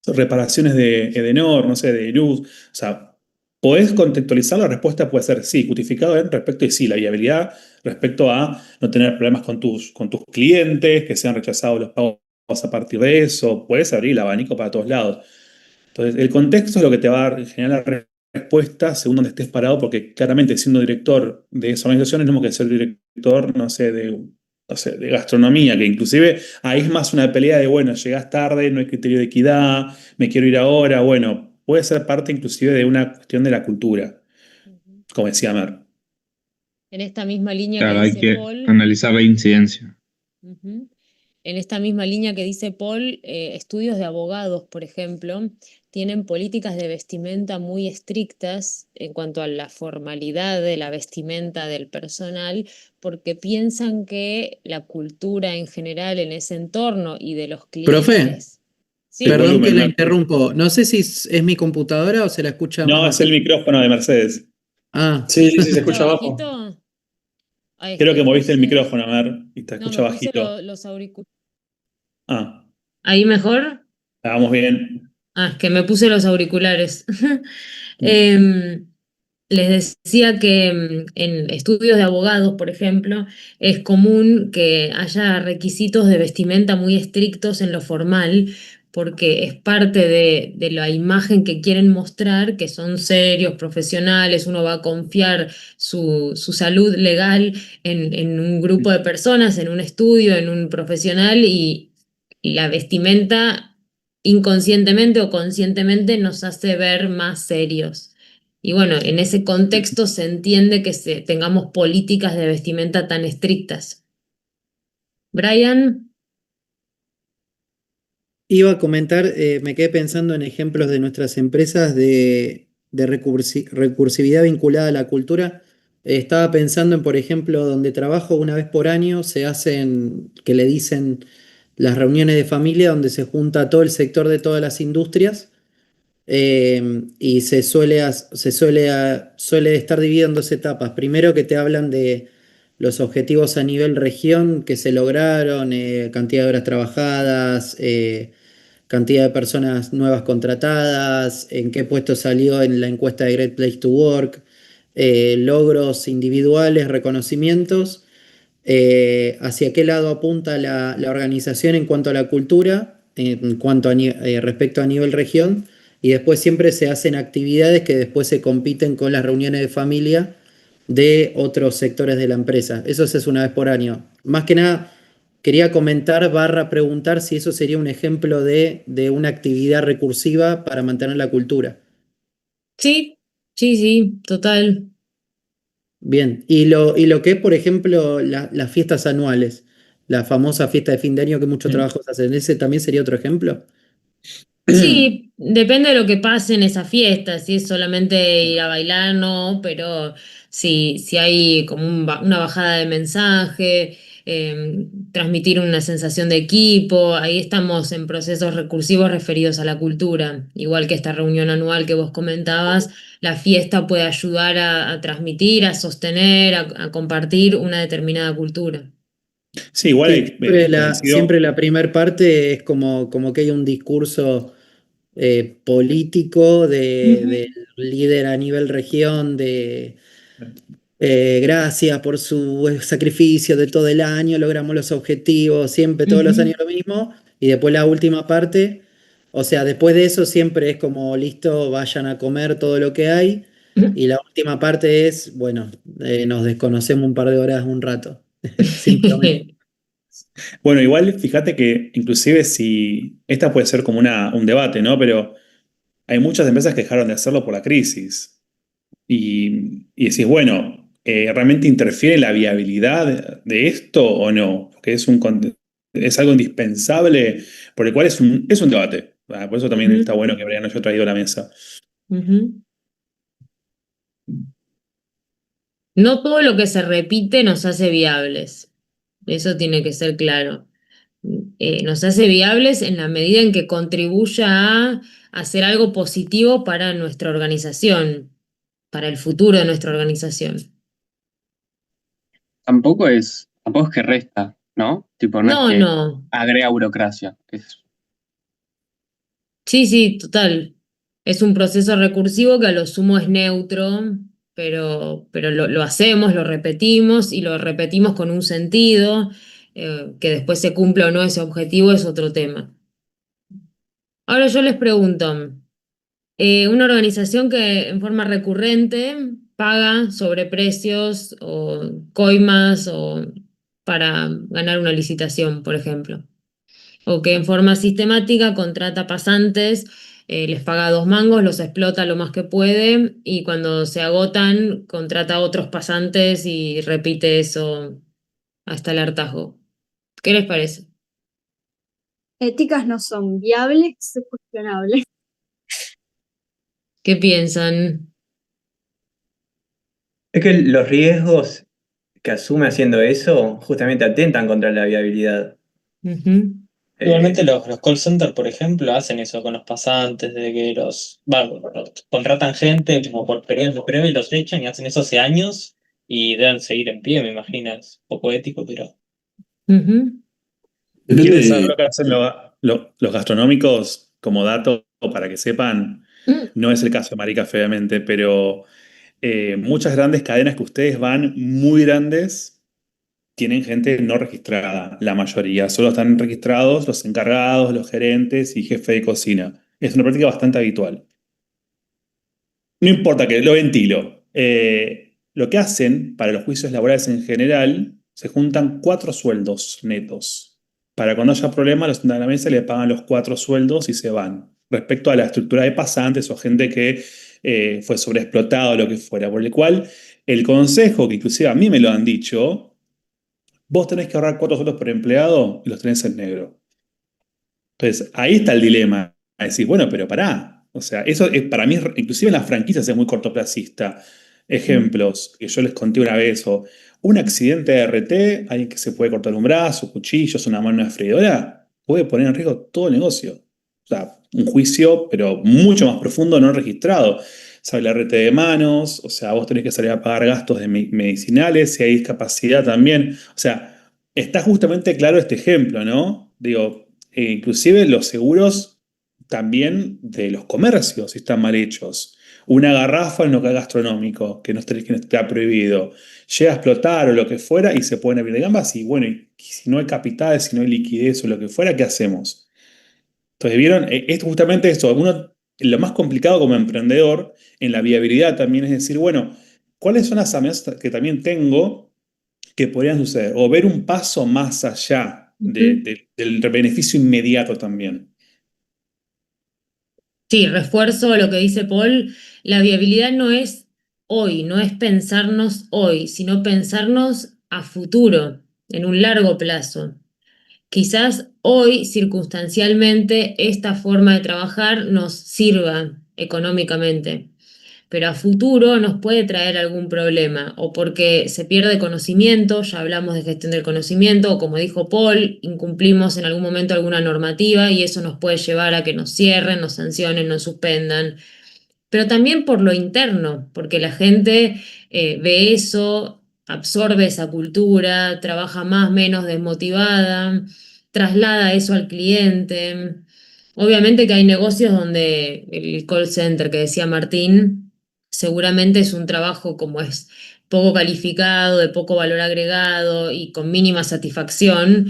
reparaciones de Edenor, no sé, de luz, o sea, podés contextualizar, la respuesta puede ser sí, justificado en respecto y sí, la viabilidad respecto a no tener problemas con tus clientes, que sean rechazados los pagos a partir de eso, puedes abrir el abanico para todos lados. Entonces, el contexto es lo que te va a dar en general la respuesta según donde estés parado, porque claramente siendo director de esa organización es lo mismo que ser director, no sé, de gastronomía, que inclusive ahí es más una pelea de, bueno, llegás tarde, no hay criterio de equidad, me quiero ir ahora, bueno, puede ser parte inclusive de una cuestión de la cultura, como decía Mer. En esta misma línea que Claro, hay dice que Paul. analizar la incidencia. Ujú. En esta misma línea que dice Paul, estudios de abogados, por ejemplo, tienen políticas de vestimenta muy estrictas en cuanto a la formalidad de la vestimenta del personal, porque piensan que la cultura en general en ese entorno y de los Profe, clientes. El Sí, perdón que volumen, la ¿no? interrumpo. No sé si es mi computadora o se la escucha más No, es el bajito. micrófono de Mercedes. Ah, Sí, sí, ¿se sí, se escucha escucha abajo. bajito? Ah, es Creo que que moviste el puse. micrófono, a ver, y te No, escucha me puse bajito. los auriculares. Ah, ¿Ahí mejor? vamos bien. Ah, es que me puse los auriculares. Mm. Em, Les decía que en estudios de abogados, por ejemplo, es común que haya requisitos de vestimenta muy estrictos en lo formal, porque es parte de la imagen que quieren mostrar, que son serios, profesionales, uno va a confiar su salud legal en un grupo de personas, en un estudio, en un profesional, y la vestimenta inconscientemente o conscientemente nos hace ver más serios. Y bueno, en ese contexto se entiende que tengamos políticas de vestimenta tan estrictas. Brian, iba a comentar, me quedé pensando en ejemplos de nuestras empresas de recursividad vinculada a la cultura. Estaba pensando en, por ejemplo, donde trabajo una vez por año, se hacen, que le dicen las reuniones de familia, donde se junta todo el sector de todas las industrias. Y suele estar dividido en dos etapas. Primero que te hablan de los objetivos a nivel región que se lograron, cantidad de horas trabajadas, cantidad de personas nuevas contratadas, en qué puesto salió en la encuesta de Great Place to Work, logros individuales, reconocimientos, hacia qué lado apunta la organización en cuanto a la cultura, en cuanto a respecto a nivel región, y después siempre se hacen actividades que después se compiten con las reuniones de familia de otros sectores de la empresa. Eso se hace una vez por año. Más que nada, quería comentar barra preguntar si eso sería un ejemplo de una actividad recursiva para mantener la cultura. sí, sí, sí, total. Bien, y lo que es, por ejemplo, las fiestas anuales, la famosa fiesta de fin de año que muchos trabajos hacen, ¿ese también sería otro ejemplo? Sí, depende de lo que pase en esa fiesta, si es solamente ir a bailar, no, pero si hay como una bajada de mensaje, transmitir una sensación de equipo, ahí estamos en procesos recursivos referidos a la cultura. Igual que esta reunión anual que vos comentabas, la fiesta puede ayudar a transmitir, a sostener, a compartir una determinada cultura. Sí, igual Sí, siempre siempre coincido. la primer parte es como que hay un discurso político del líder a nivel región, de gracias por su sacrificio de todo el año, logramos los objetivos, siempre todos los años Ujú. lo mismo, y después la última parte, o sea, después de eso siempre es como, listo, vayan a comer todo lo que hay, y la última parte es, bueno, nos desconocemos un par de horas, un rato, sin promesa. Bueno, igual fíjate que inclusive si esta puede ser como un debate, ¿no? Pero hay muchas empresas que dejaron de hacerlo por la crisis. Y decís, bueno, ¿realmente interfiere la viabilidad de esto o no? Porque es algo indispensable, por el cual es un debate. Ah, por eso también Ujú, está bueno que Brian haya traído a la mesa. ujú. No todo lo que se repite nos hace viables. Eso tiene que ser claro. Nos hace viables en la medida en que contribuya a hacer algo positivo para nuestra organización, para el futuro de nuestra organización. Tampoco es que resta, ¿no? Tipo, no es No, que no. agrega burocracia. Sí, sí, total. Es un proceso recursivo que a lo sumo es neutro, pero lo hacemos, lo repetimos y lo repetimos con un sentido. Que después se cumpla o no ese objetivo es otro tema. Ahora yo les pregunto, una organización que en forma recurrente paga sobreprecios o coimas o para ganar una licitación, por ejemplo, o que en forma sistemática contrata pasantes, les paga 2 mangos, los explota lo más que puede y cuando se agotan contrata a otros pasantes y repite eso hasta el hartazgo. ¿Qué les parece? Éticas no son viables, es cuestionable. ¿Qué piensan? Es que los riesgos que asume haciendo eso justamente atentan contra la viabilidad. Ujú. Igualmente Eh, los call centers, por ejemplo, hacen eso con los pasantes, de que contratan gente como por periodos de prueba y los echan y hacen eso hace años y deben seguir en pie, me imagino. Es poco ético, pero... Ujú. Depende ¿Quieren saber de. lo que hacen los gastronómicos como dato para que sepan? Mm. No es el caso de Marica, feamente, pero muchas grandes cadenas que ustedes van, muy grandes, tienen gente no registrada, la mayoría. Solo están registrados los encargados, los gerentes y jefe de cocina. Es una práctica bastante habitual. No importa que lo ventilo. Lo que hacen para los juicios laborales en general, se juntan 4 sueldos netos. Para cuando haya problemas, los sientan a la mesa y le pagan los 4 sueldos y se van. Respecto a la estructura de pasantes o gente que fue sobreexplotado o lo que fuera. Por el cual, el consejo, que inclusive a mí me lo han dicho, vos tenés que ahorrar 4 sueldos por empleado y los tenés en negro. Entonces, ahí está el dilema. A decir, bueno, pero pará. O sea, eso es, para mí, inclusive en las franquicias es muy cortoplacista. Ejemplos que yo les conté una vez, o un accidente de RT, alguien que se puede cortar un brazo, cuchillos, una mano de freidora, puede poner en riesgo todo el negocio. O sea, un juicio, pero mucho más profundo, no registrado. Sale el RT de manos, o sea, vos tenés que salir a pagar gastos de medicinales, si hay discapacidad también. O sea, está justamente claro este ejemplo, ¿no? Digo, inclusive los seguros también de los comercios si están mal hechos. Una garrafa en local gastronómico, que no está prohibido, llega a explotar o lo que fuera y se pueden abrir de gambas y bueno, y si no hay capital, si no hay liquidez o lo que fuera, ¿qué hacemos? Entonces, ¿vieron? Es justamente esto. Lo más complicado como emprendedor en la viabilidad también es decir, bueno, ¿cuáles son las amenazas que también tengo que podrían suceder? O ver un paso más allá Ujú. del beneficio inmediato también. Sí, refuerzo lo que dice Paul. La viabilidad no es hoy, no es pensarnos hoy, sino pensarnos a futuro, en un largo plazo. Quizás hoy, circunstancialmente, esta forma de trabajar nos sirva económicamente, pero a futuro nos puede traer algún problema, o porque se pierde conocimiento, ya hablamos de gestión del conocimiento, o como dijo Paul, incumplimos en algún momento alguna normativa y eso nos puede llevar a que nos cierren, nos sancionen, nos suspendan, pero también por lo interno, porque la gente ve eso, absorbe esa cultura, trabaja más, menos desmotivada, traslada eso al cliente. Obviamente que hay negocios donde el call center que decía Martín, seguramente es un trabajo como es poco calificado, de poco valor agregado y con mínima satisfacción.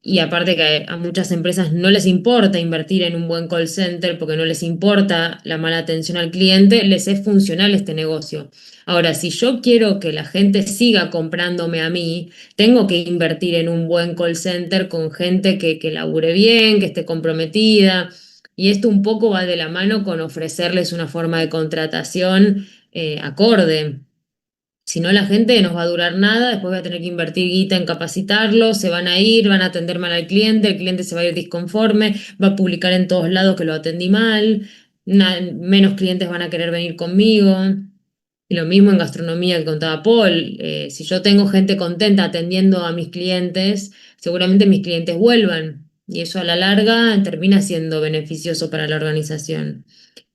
Y aparte que a muchas empresas no les importa invertir en un buen call center porque no les importa la mala atención al cliente, les es funcional este negocio. Ahora, si yo quiero que la gente siga comprándome a mí, tengo que invertir en un buen call center con gente que labure bien, que esté comprometida. Y esto un poco va de la mano con ofrecerles una forma de contratación acorde. Si no, la gente no va a durar nada, después voy a tener que invertir guita en capacitarlos, se van a ir, van a atender mal al cliente, el cliente se va a ir disconforme, va a publicar en todos lados que lo atendí mal, menos clientes van a querer venir conmigo. Y lo mismo en gastronomía que contaba Paul, si yo tengo gente contenta atendiendo a mis clientes, seguramente mis clientes vuelvan y eso a la larga termina siendo beneficioso para la organización.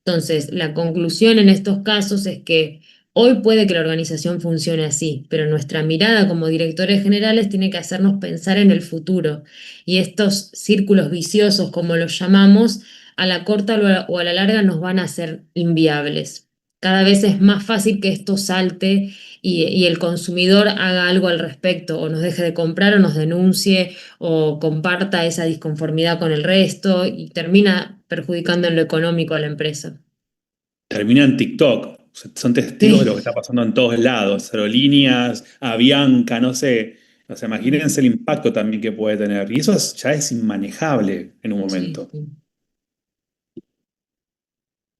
Entonces, la conclusión en estos casos es que hoy puede que la organización funcione así, pero nuestra mirada como directores generales tiene que hacernos pensar en el futuro. Y estos círculos viciosos, como los llamamos, a la corta o a la larga nos van a hacer inviables. Cada vez es más fácil que esto salte y el consumidor haga algo al respecto, o nos deje de comprar, o nos denuncie, o comparta esa disconformidad con el resto, y termina perjudicando en lo económico a la empresa. Termina en TikTok. O sea, son testigos de lo que Sí, está pasando en todos lados. Aerolíneas, Avianca, no sé. O sea, imagínense el impacto también que puede tener. Y eso ya es inmanejable en un sí, momento. sí.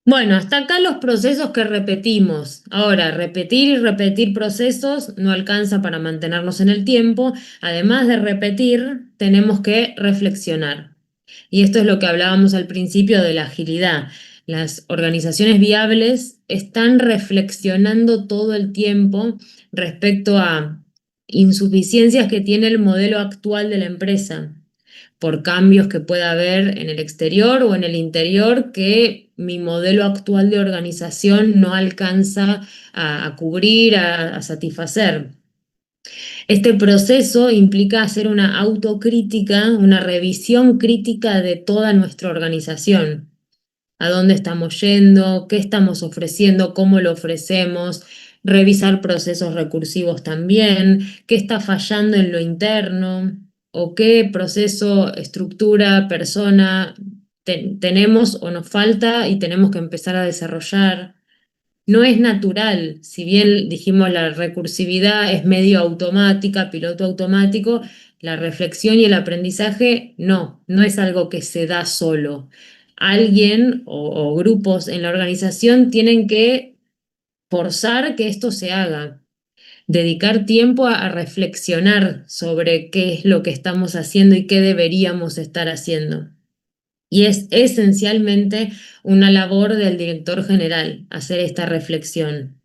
Bueno, hasta acá los procesos que repetimos. Ahora, repetir y repetir procesos no alcanza para mantenernos en el tiempo. Además de repetir, tenemos que reflexionar. Y esto es lo que hablábamos al principio de la agilidad. Las organizaciones viables están reflexionando todo el tiempo respecto a insuficiencias que tiene el modelo actual de la empresa, por cambios que pueda haber en el exterior o en el interior que mi modelo actual de organización no alcanza a cubrir, a satisfacer. Este proceso implica hacer una autocrítica, una revisión crítica de toda nuestra organización. ¿A dónde estamos yendo? ¿Qué estamos ofreciendo? ¿Cómo lo ofrecemos? Revisar procesos recursivos también. ¿Qué está fallando en lo interno? ¿O qué proceso, estructura, persona tenemos o nos falta y tenemos que empezar a desarrollar? No es natural, si bien dijimos la recursividad es medio automática, piloto automático, la reflexión y el aprendizaje no es algo que se da solo. Alguien o grupos en la organización tienen que forzar que esto se haga, dedicar tiempo a reflexionar sobre qué es lo que estamos haciendo y qué deberíamos estar haciendo. Y es esencialmente una labor del director general hacer esta reflexión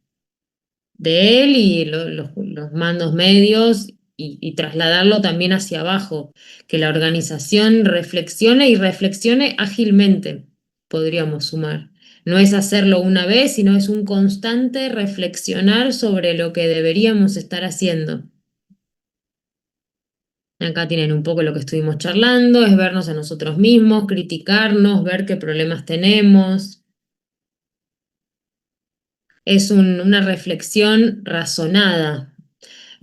de él y los mandos medios y trasladarlo también hacia abajo, que la organización reflexione y reflexione ágilmente, podríamos sumar. No es hacerlo una vez, sino es un constante reflexionar sobre lo que deberíamos estar haciendo. Acá tienen un poco lo que estuvimos charlando, es vernos a nosotros mismos, criticarnos, ver qué problemas tenemos. Es una reflexión razonada.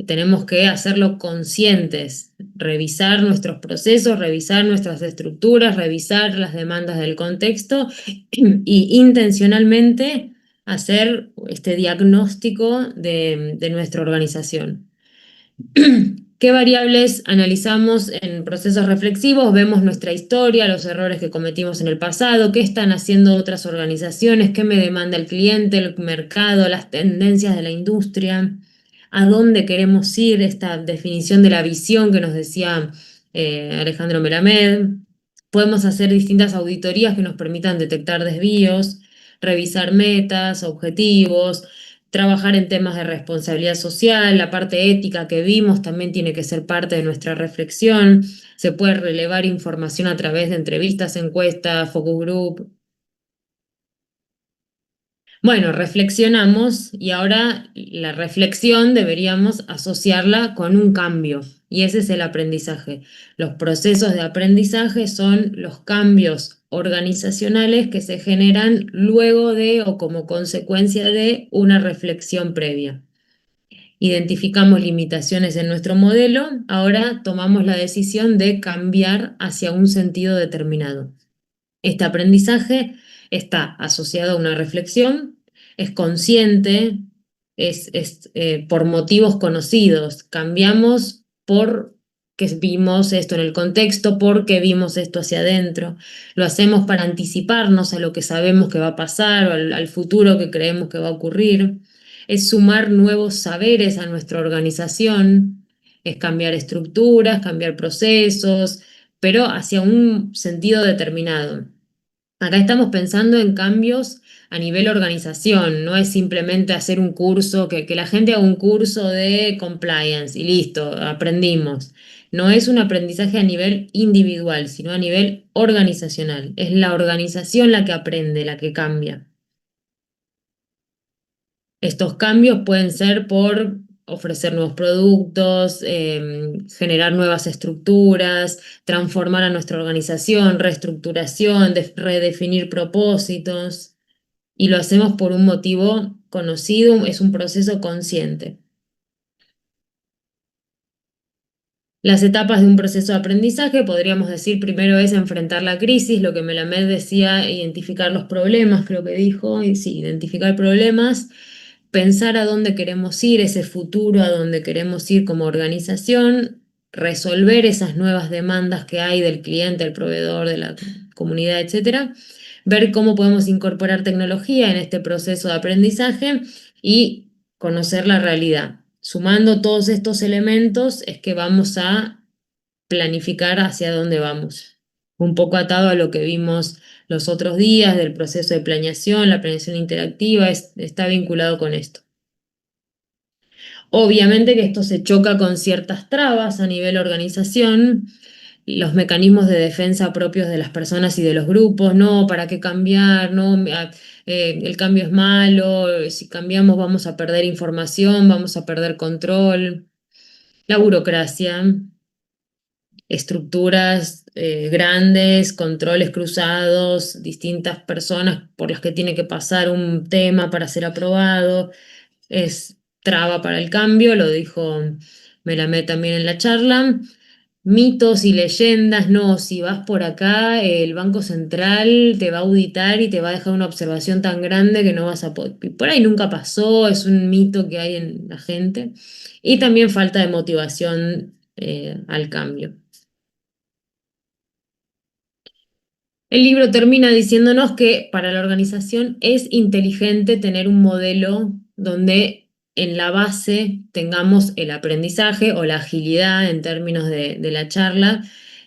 Tenemos que hacerlo conscientes, revisar nuestros procesos, revisar nuestras estructuras, revisar las demandas del contexto y intencionalmente hacer este diagnóstico de nuestra organización. ¿Qué variables analizamos en procesos reflexivos? Vemos nuestra historia, los errores que cometimos en el pasado, qué están haciendo otras organizaciones, qué me demanda el cliente, el mercado, las tendencias de la industria, a dónde queremos ir, esta definición de la visión que nos decía Alejandro Melamed. Podemos hacer distintas auditorías que nos permitan detectar desvíos, revisar metas, objetivos, trabajar en temas de responsabilidad social, la parte ética que vimos también tiene que ser parte de nuestra reflexión. Se puede relevar información a través de entrevistas, encuestas, focus group. Bueno, reflexionamos y ahora la reflexión deberíamos asociarla con un cambio y ese es el aprendizaje. Los procesos de aprendizaje son los cambios organizacionales que se generan luego de o como consecuencia de una reflexión previa. Identificamos limitaciones en nuestro modelo, ahora tomamos la decisión de cambiar hacia un sentido determinado. Este aprendizaje está asociado a una reflexión, es consciente, es por motivos conocidos. Cambiamos porque vimos esto en el contexto, porque vimos esto hacia adentro. Lo hacemos para anticiparnos a lo que sabemos que va a pasar o al futuro que creemos que va a ocurrir. Es sumar nuevos saberes a nuestra organización, es cambiar estructuras, cambiar procesos, pero hacia un sentido determinado. Acá estamos pensando en cambios a nivel organización, no es simplemente hacer un curso, que la gente haga un curso de compliance y listo, aprendimos. No es un aprendizaje a nivel individual, sino a nivel organizacional. Es la organización la que aprende, la que cambia. Estos cambios pueden ser por ofrecer nuevos productos, generar nuevas estructuras, transformar a nuestra organización, reestructuración, redefinir propósitos. Y lo hacemos por un motivo conocido, es un proceso consciente. Las etapas de un proceso de aprendizaje, podríamos decir, primero es enfrentar la crisis, lo que Melamed decía, identificar los problemas, creo que dijo, y sí, identificar problemas, pensar a dónde queremos ir, ese futuro a dónde queremos ir como organización, resolver esas nuevas demandas que hay del cliente, del proveedor, de la comunidad, etcétera, ver cómo podemos incorporar tecnología en este proceso de aprendizaje y conocer la realidad. Sumando todos estos elementos es que vamos a planificar hacia dónde vamos. un poco atado a lo que vimos los otros días del proceso de planeación, la planeación interactiva, está vinculado con esto. Obviamente que esto se choca con ciertas trabas a nivel organización, los mecanismos de defensa propios de las personas y de los grupos, no, ¿para qué cambiar? No, el cambio es malo, si cambiamos vamos a perder información, vamos a perder control, la burocracia, estructuras grandes, controles cruzados, distintas personas por las que tiene que pasar un tema para ser aprobado, es traba para el cambio, lo dijo Melamed también en la charla. Mitos y leyendas, no, si vas por acá, el Banco Central te va a auditar y te va a dejar una observación tan grande que no vas a poder. Por ahí nunca pasó, es un mito que hay en la gente. Y también falta de motivación al cambio. El libro termina diciéndonos que para la organización es inteligente tener un modelo donde en la base tengamos el aprendizaje o la agilidad en términos de la charla.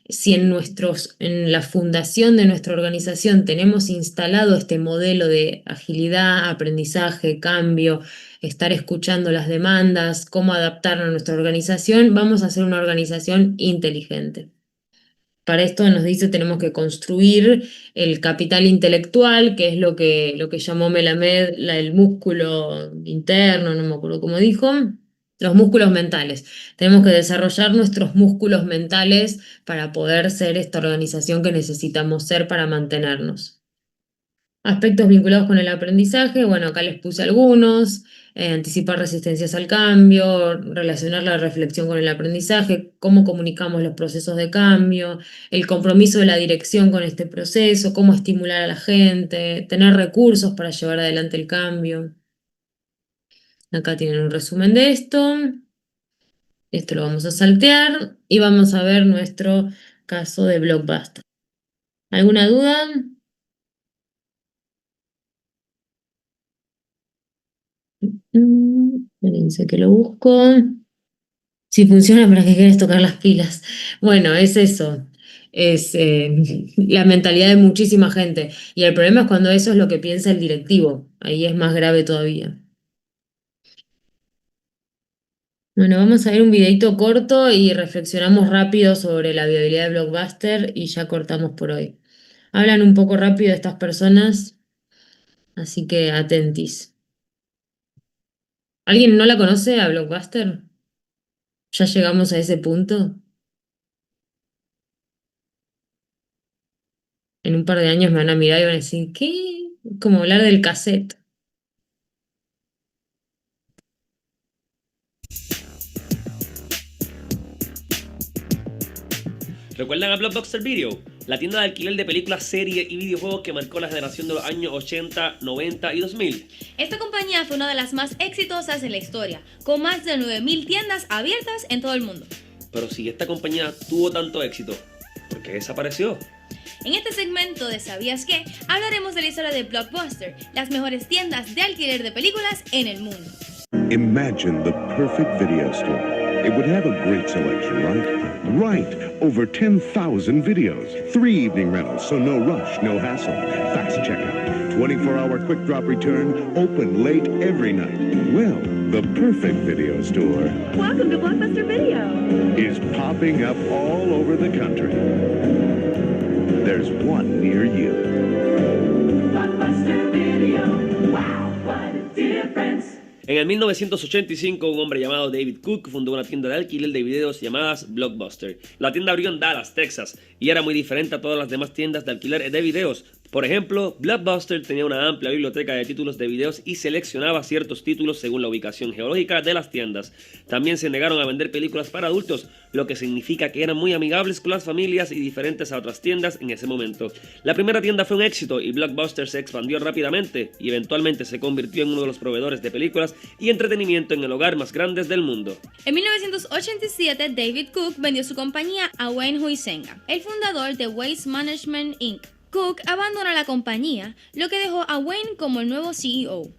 Si en la fundación de nuestra organización tenemos instalado este modelo de agilidad, aprendizaje, cambio, estar escuchando las demandas, cómo adaptarnos a nuestra organización, vamos a ser una organización inteligente. Para esto nos dice tenemos que construir el capital intelectual, que es lo que llamó Melamed el músculo interno, no me acuerdo cómo dijo, los músculos mentales. Tenemos que desarrollar nuestros músculos mentales para poder ser esta organización que necesitamos ser para mantenernos. Aspectos vinculados con el aprendizaje, bueno, acá les puse algunos, anticipar resistencias al cambio, relacionar la reflexión con el aprendizaje, cómo comunicamos los procesos de cambio, el compromiso de la dirección con este proceso, cómo estimular a la gente, tener recursos para llevar adelante el cambio. Acá tienen un resumen de esto. Esto lo vamos a saltear y vamos a ver nuestro caso de Blockbuster. ¿Alguna duda? Espérense que lo busco. Si funciona, ¿para qué quieres tocar las pilas? Bueno, es eso. Es la mentalidad de muchísima gente. Y el problema es cuando eso es lo que piensa el directivo. Ahí es más grave todavía. Bueno, vamos a ver un videito corto y reflexionamos rápido sobre la viabilidad de Blockbuster y ya cortamos por hoy. Hablan un poco rápido de estas personas, así que atentis. ¿Alguien no la conoce a Blockbuster? ¿Ya llegamos a ese punto? En un par de años me van a mirar y van a decir, ¿qué? Como hablar del cassette. ¿Recuerdan a Blockbuster Video? La tienda de alquiler de películas, series y videojuegos que marcó la generación de los años 80, 90 y 2000. Esta compañía fue una de las más exitosas en la historia, con más de 9.000 tiendas abiertas en todo el mundo. Pero si esta compañía tuvo tanto éxito, ¿por qué desapareció? En este segmento de ¿Sabías qué? Hablaremos de la historia de Blockbuster, las mejores tiendas de alquiler de películas en el mundo. Imagine the perfect video store. It would have a great selection, right? Right. Over 10,000 videos. 3 evening rentals, so no rush, no hassle. Fast checkout. 24-hour quick drop return. Open late every night. Well, the perfect video store. Welcome to Blockbuster Video. Is popping up all over the country. There's one near you. Blockbuster Video. Wow, what a difference. En el 1985, un hombre llamado David Cook fundó una tienda de alquiler de videos llamadas Blockbuster. La tienda abrió en Dallas, Texas, y era muy diferente a todas las demás tiendas de alquiler de videos. Por ejemplo, Blockbuster tenía una amplia biblioteca de títulos de videos y seleccionaba ciertos títulos según la ubicación geológica de las tiendas. También se negaron a vender películas para adultos, lo que significa que eran muy amigables con las familias y diferentes a otras tiendas en ese momento. La primera tienda fue un éxito y Blockbuster se expandió rápidamente y eventualmente se convirtió en uno de los proveedores de películas y entretenimiento en el hogar más grandes del mundo. En 1987, David Cook vendió su compañía a Wayne Huizenga, el fundador de Waste Management Inc. Cook abandona la compañía, lo que dejó a Wayne como el nuevo CEO.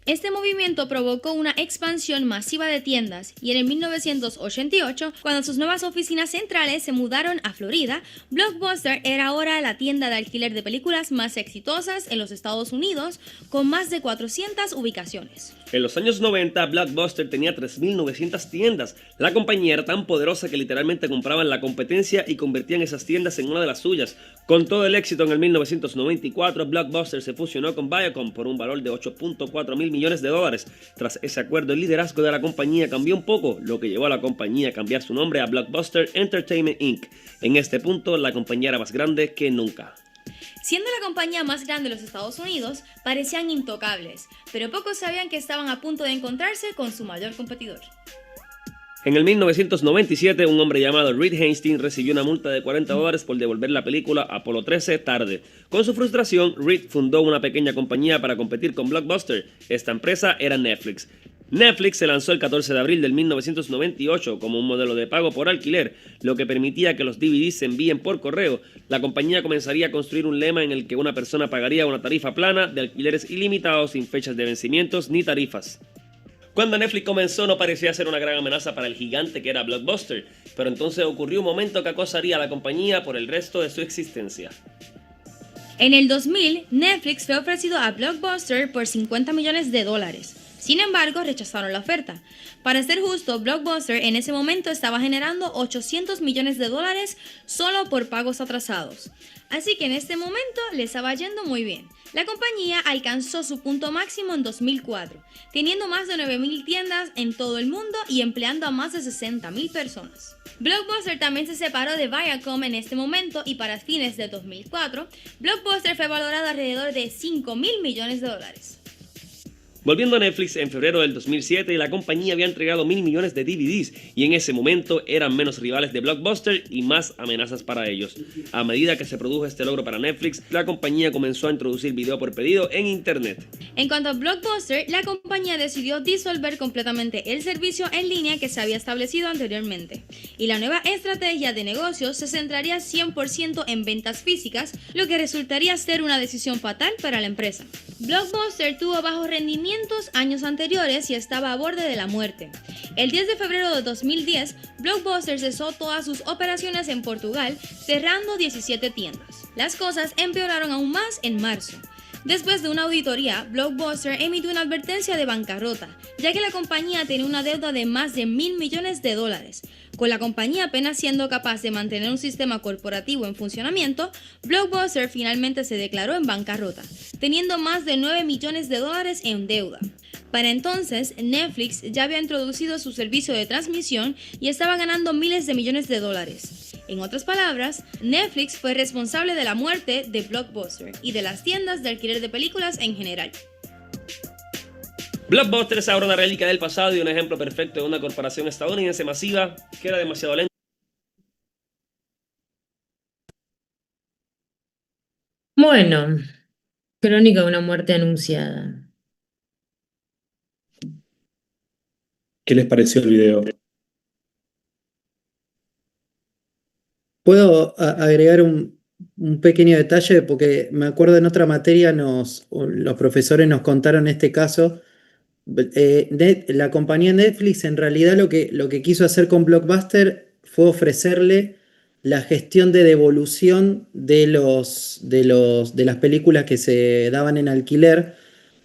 Este movimiento provocó una expansión masiva de tiendas y en el 1988, cuando sus nuevas oficinas centrales se mudaron a Florida, Blockbuster era ahora la tienda de alquiler de películas más exitosas en los Estados Unidos, con más de 400 ubicaciones. En los años 90, Blockbuster tenía 3.900 tiendas. La compañía era tan poderosa que literalmente compraban la competencia y convertían esas tiendas en una de las suyas. Con todo el éxito en el 1994, Blockbuster se fusionó con Viacom por un valor de 8.4 mil millones de dólares. Tras ese acuerdo, el liderazgo de la compañía cambió un poco, lo que llevó a la compañía a cambiar su nombre a Blockbuster Entertainment Inc. En este punto, la compañía era más grande que nunca. Siendo la compañía más grande de los Estados Unidos, parecían intocables, pero pocos sabían que estaban a punto de encontrarse con su mayor competidor. En el 1997, un hombre llamado Reed Hastings recibió una multa de $40 por devolver la película Apolo 13 tarde. Con su frustración, Reed fundó una pequeña compañía para competir con Blockbuster. Esta empresa era Netflix. Netflix se lanzó el 14 de abril del 1998 como un modelo de pago por alquiler, lo que permitía que los DVDs se envíen por correo. La compañía comenzaría a construir un lema en el que una persona pagaría una tarifa plana de alquileres ilimitados sin fechas de vencimientos ni tarifas. Cuando Netflix comenzó no parecía ser una gran amenaza para el gigante que era Blockbuster, pero entonces ocurrió un momento que acosaría a la compañía por el resto de su existencia. En el 2000, Netflix fue ofrecido a Blockbuster por $50 millones. Sin embargo, rechazaron la oferta. Para ser justo, Blockbuster en ese momento estaba generando $800 millones solo por pagos atrasados. Así que en este momento le estaba yendo muy bien. La compañía alcanzó su punto máximo en 2004, teniendo más de 9.000 tiendas en todo el mundo y empleando a más de 60.000 personas. Blockbuster también se separó de Viacom en este momento y para fines de 2004, Blockbuster fue valorado alrededor de $5.000 millones. Volviendo a Netflix, en febrero del 2007, la compañía había entregado 1.000 millones de DVDs y en ese momento eran menos rivales de Blockbuster y más amenazas para ellos. A medida que se produjo este logro para Netflix, la compañía comenzó a introducir video por pedido en Internet. En cuanto a Blockbuster, la compañía decidió disolver completamente el servicio en línea que se había establecido anteriormente. Y la nueva estrategia de negocios se centraría 100% en ventas físicas, lo que resultaría ser una decisión fatal para la empresa. Blockbuster tuvo bajo rendimiento años anteriores y estaba a borde de la muerte. El 10 de febrero de 2010, Blockbuster cesó todas sus operaciones en Portugal, cerrando 17 tiendas. Las cosas empeoraron aún más en marzo. Después de una auditoría, Blockbuster emitió una advertencia de bancarrota, ya que la compañía tenía una deuda de más de $1.000 millones. Con la compañía apenas siendo capaz de mantener un sistema corporativo en funcionamiento, Blockbuster finalmente se declaró en bancarrota, teniendo más de $9 millones en deuda. Para entonces, Netflix ya había introducido su servicio de transmisión y estaba ganando miles de millones de dólares. En otras palabras, Netflix fue responsable de la muerte de Blockbuster y de las tiendas de alquiler de películas en general. Blockbuster es ahora una reliquia del pasado y un ejemplo perfecto de una corporación estadounidense masiva que era demasiado lenta. Bueno, crónica de una muerte anunciada. ¿Qué les pareció el video? Puedo agregar un pequeño detalle porque me acuerdo en otra materia los profesores nos contaron este caso. La compañía Netflix en realidad lo que quiso hacer con Blockbuster fue ofrecerle la gestión de devolución de las películas que se daban en alquiler,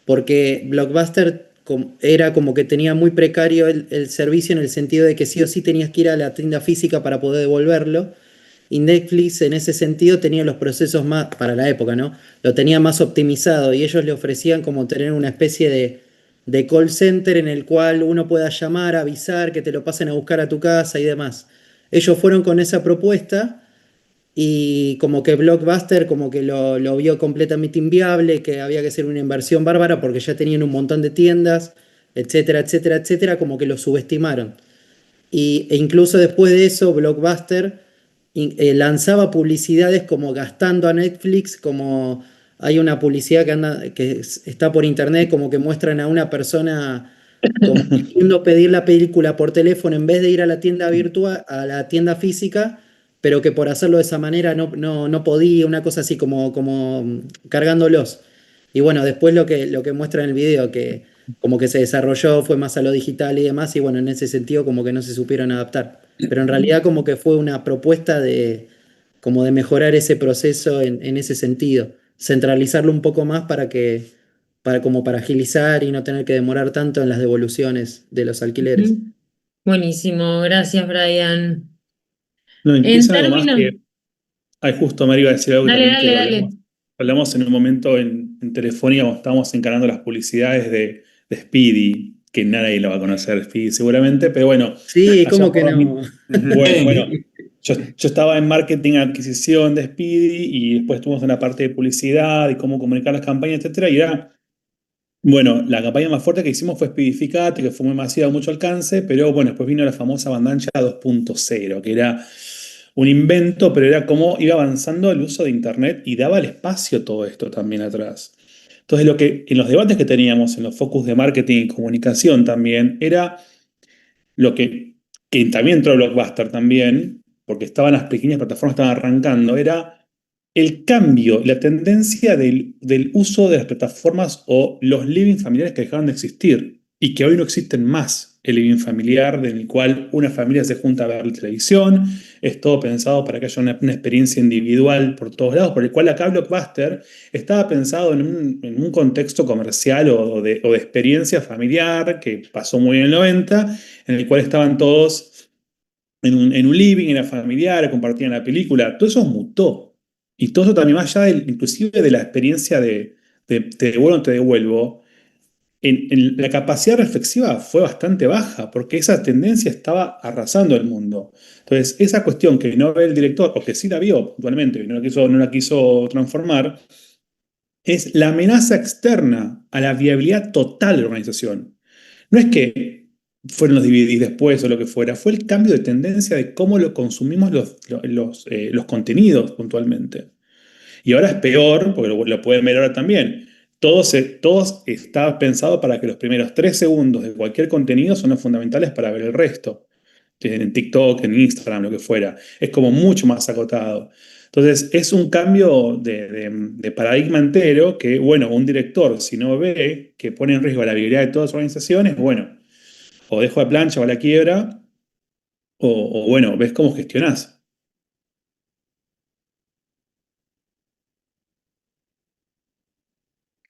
porque Blockbuster era como que tenía muy precario el servicio en el sentido de que sí o sí tenías que ir a la tienda física para poder devolverlo. Y Netflix en ese sentido tenía los procesos más, para la época, ¿no? Lo tenía más optimizado y ellos le ofrecían como tener una especie de call center en el cual uno pueda llamar, avisar, que te lo pasen a buscar a tu casa y demás. Ellos fueron con esa propuesta y como que Blockbuster como que lo vio completamente inviable, que había que hacer una inversión bárbara porque ya tenían un montón de tiendas, etcétera, etcétera, etcétera, como que lo subestimaron. E incluso después de eso, Blockbuster lanzaba publicidades como gastando a Netflix, como hay una publicidad que está por internet, como que muestran a una persona como queriendo pedir la película por teléfono en vez de ir a la tienda virtual, a la tienda física, pero que por hacerlo de esa manera no podía, una cosa así como cargándolos. Y bueno, después lo que muestra en el video, que como que se desarrolló, fue más a lo digital y demás, y bueno, en ese sentido como que no se supieron adaptar. Pero en realidad como que fue una propuesta de, como de mejorar ese proceso en ese sentido, centralizarlo un poco más como para agilizar y no tener que demorar tanto en las devoluciones de los alquileres. Ujú. Buenísimo, gracias, Brian. No, En incluso algo más términos, que, ay, justo Mario iba a decir algo que dale, también dale, que dale. hablamos en un momento en Telefónica cuando estábamos encarando las publicidades de Speedy, que nadie lo va a conocer, Speedy seguramente, pero bueno, Sí, allá ¿cómo que por no? bueno, yo estaba en marketing, adquisición de Speedy y después estuvimos en la parte de publicidad y cómo comunicar las campañas, etcétera, y era, bueno, la campaña más fuerte que hicimos fue Speedificate, que fue muy masiva, mucho alcance, pero bueno, después vino la famosa banda ancha 2.0, que era un invento, pero era cómo iba avanzando el uso de Internet y daba el espacio todo esto también atrás. Entonces, lo que en los debates que teníamos, en los focus de marketing y comunicación también, era lo que también entró Blockbuster también, porque estaban las pequeñas plataformas, estaban arrancando, era el cambio, la tendencia del uso de las plataformas o los living familiares que dejaron de existir y que hoy no existen más. El living familiar en el cual una familia se junta a ver televisión, es todo pensado para que haya una experiencia individual por todos lados, por el cual acá Blockbuster estaba pensado en un contexto comercial o de experiencia familiar que pasó muy en el 90, en el cual estaban todos en un living, era familiar, compartían la película. Todo eso mutó. Y todo eso también más allá inclusive de la experiencia de te devuelvo o no te devuelvo, la capacidad reflexiva fue bastante baja, porque esa tendencia estaba arrasando el mundo. Entonces, esa cuestión que no ve el director, o que sí la vio puntualmente y no la quiso transformar, es la amenaza externa a la viabilidad total de la organización. No es que fueron los DVDs después o lo que fuera, fue el cambio de tendencia de cómo lo consumimos los contenidos puntualmente. Y ahora es peor, porque lo pueden ver ahora también. Todos está pensado para que los primeros 3 segundos de cualquier contenido son los fundamentales para ver el resto. En TikTok, en Instagram, lo que fuera. Es como mucho más acotado. Entonces, es un cambio de paradigma entero que, bueno, un director, si no ve que pone en riesgo la viabilidad de todas las organizaciones, bueno, o dejo de plancha o a la quiebra, o bueno, ves cómo gestionás.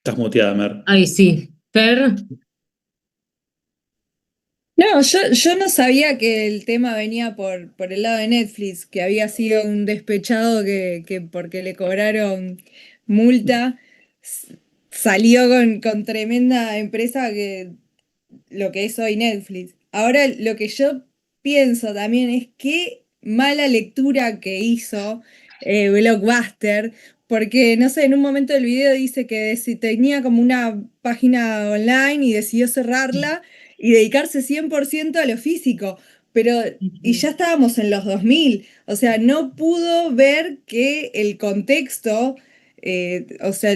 Estás muteada, Mer. Ay, sí. Fer, No, yo no sabía que el tema venía por el lado de Netflix, que había sido un despechado que porque le cobraron multa, salió con tremenda empresa que lo que es hoy Netflix. Ahora lo que yo pienso también es qué mala lectura que hizo Blockbuster, porque no sé, en un momento del video dice que si tenía como una página online y decidió cerrarla y dedicarse 100% a lo físico, pero y ya estábamos en los 2000, o sea, no pudo ver que el contexto o sea,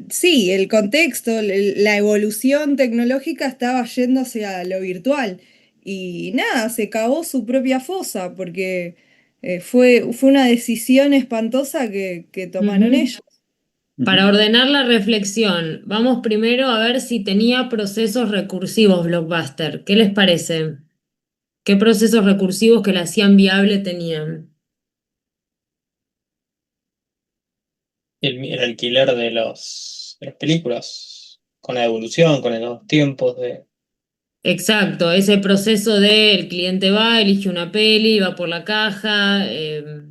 sí, el contexto, la evolución tecnológica estaba yendo hacia lo virtual. Y nada, se cavó su propia fosa porque fue una decisión espantosa que tomaron ujú. ellos. Para ordenar la reflexión, vamos primero a ver si tenía procesos recursivos Blockbuster. ¿Qué les parece? ¿Qué procesos recursivos que la hacían viable tenían? El alquiler de las películas, con la devolución, con los tiempos de... Exacto, ese proceso de el cliente va, elige una peli, va por la caja,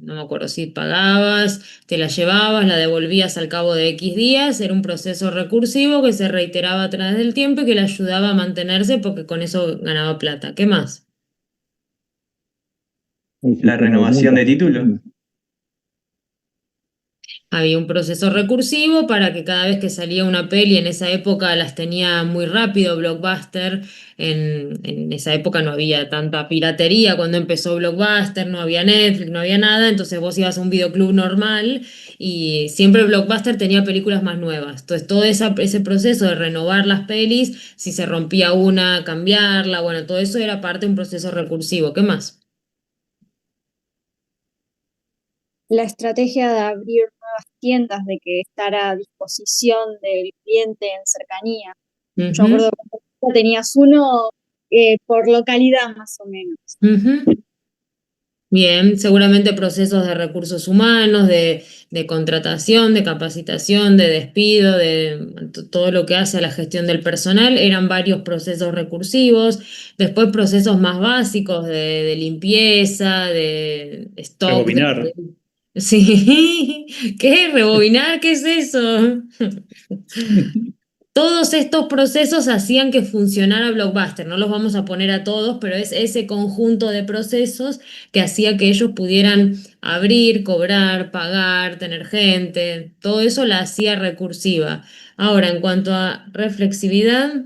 no me acuerdo si pagabas, te la llevabas, la devolvías al cabo de X días, era un proceso recursivo que se reiteraba a través del tiempo y que le ayudaba a mantenerse porque con eso ganaba plata. ¿Qué más? Un La renovación de título. Había un proceso recursivo para que cada vez que salía una peli, en esa época las tenía muy rápido Blockbuster, en esa época no había tanta piratería, cuando empezó Blockbuster no había Netflix, no había nada, entonces vos ibas a un videoclub normal y siempre Blockbuster tenía películas más nuevas. Entonces todo ese proceso de renovar las pelis, si se rompía una, cambiarla, bueno, todo eso era parte de un proceso recursivo. ¿Qué más? La estrategia de abrir nuevas tiendas, de que estar a disposición del cliente en cercanía. Yo me Ujú, acuerdo que tenías uno por localidad más o menos. ujú. Bien, seguramente procesos de recursos humanos, de contratación, de capacitación, de despido, todo lo que hace a la gestión del personal, eran varios procesos recursivos, después procesos más básicos de limpieza, de stock, Rebobinar. Sí, ¿qué? ¿Rebobinar? ¿Qué es eso? Todos estos procesos hacían que funcionara Blockbuster. No los vamos a poner a todos, pero es ese conjunto de procesos que hacía que ellos pudieran abrir, cobrar, pagar, tener gente. Todo eso la hacía recursiva. Ahora, en cuanto a reflexividad,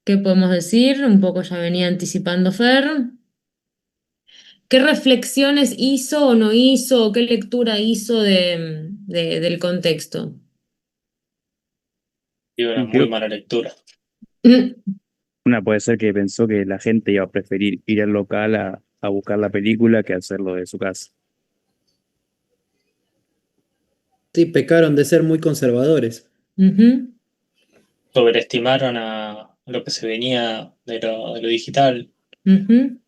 ¿qué podemos decir? Un poco ya venía anticipando Fer. ¿Qué reflexiones hizo o no hizo? ¿O qué lectura hizo del contexto? Y una Y muy creo mala lectura. una puede ser que pensó que la gente iba a preferir ir al local a buscar la película que hacerlo de su casa. Sí, pecaron de ser muy conservadores. Ujú, Sobreestimaron a lo que se venía de lo digital. ujú.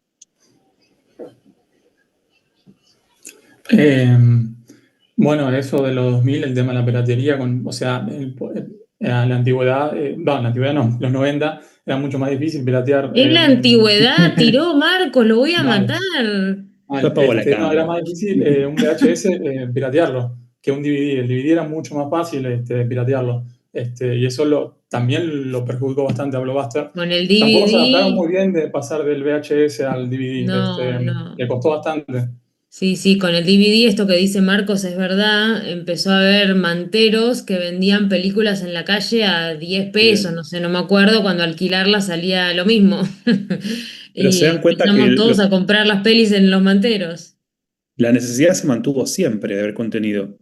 Eh, bueno, eso de los 2000, el tema de la piratería, o sea, en la antigüedad, no, en la antigüedad no, los 90 era mucho más difícil piratear. En la antigüedad tiró Marcos, lo voy a Mal, matar. Yo apago la no, era cámara. más difícil un VHS piratearlo que un DVD. El DVD era mucho más fácil piratearlo. Y eso también lo perjudicó bastante a Blockbuster. Con el Tampoco se adaptaron DVD, muy bien de pasar del VHS al DVD. no, no. Le costó bastante. Sí, sí, con el DVD esto que dice Marcos es verdad. Empezó a haber manteros que vendían películas en la calle a 10 pesos, no sé, no me acuerdo, cuando alquilarlas salía lo mismo. Pero se dan Y cuenta que empezamos todos a comprar las pelis en los manteros. la necesidad se mantuvo siempre de ver contenido.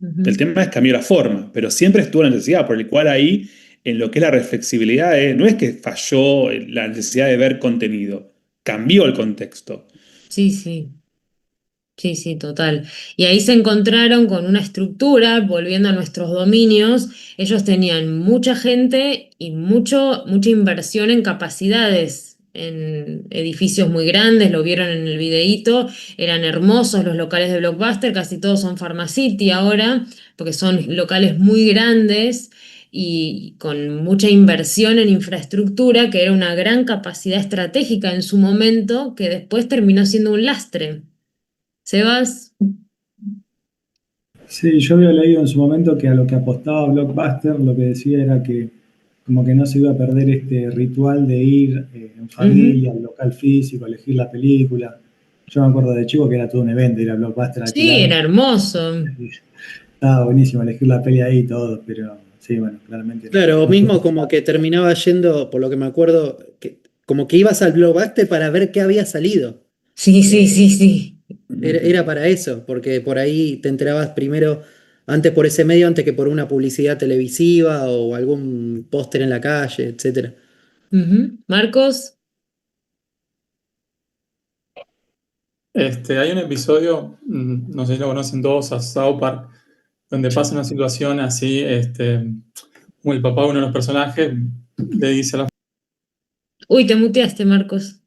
El Ujú. tema es cambió la forma, pero siempre estuvo la necesidad, por el cual ahí, en lo que es la reflexibilidad, no es que falló la necesidad de ver contenido, cambió el contexto. Sí, sí. Sí, sí, total. Y ahí se encontraron con una estructura, volviendo a nuestros dominios, ellos tenían mucha gente y mucha inversión en capacidades, en edificios muy grandes, lo vieron en el videíto, eran hermosos los locales de Blockbuster, casi todos son Pharmacity ahora, porque son locales muy grandes y con mucha inversión en infraestructura, que era una gran capacidad estratégica en su momento, que después terminó siendo un lastre. Sebas. Sí, yo había leído en su momento que a lo que apostaba Blockbuster, lo que decía era que como que no se iba a perder este ritual de ir en Ujú. familia, al local físico, elegir la película. Yo me acuerdo de chico que era todo un evento ir a Blockbuster a Sí, alquilar. era hermoso. Estaba buenísimo elegir la peli ahí y todo, pero sí, bueno, claramente Claro, o no fue. mismo como que terminaba yendo, por lo que me acuerdo, como que ibas al Blockbuster para ver qué había salido. Sí, sí, sí, sí. Era para eso, porque por ahí te enterabas primero, antes por ese medio, antes que por una publicidad televisiva o algún póster en la calle, etcétera. Ujú. Marcos. Hay un episodio, no sé si lo conocen todos, a South Park, donde pasa una situación así, como el papá de uno de los personajes le dice a la... Uy, te muteaste, Marcos.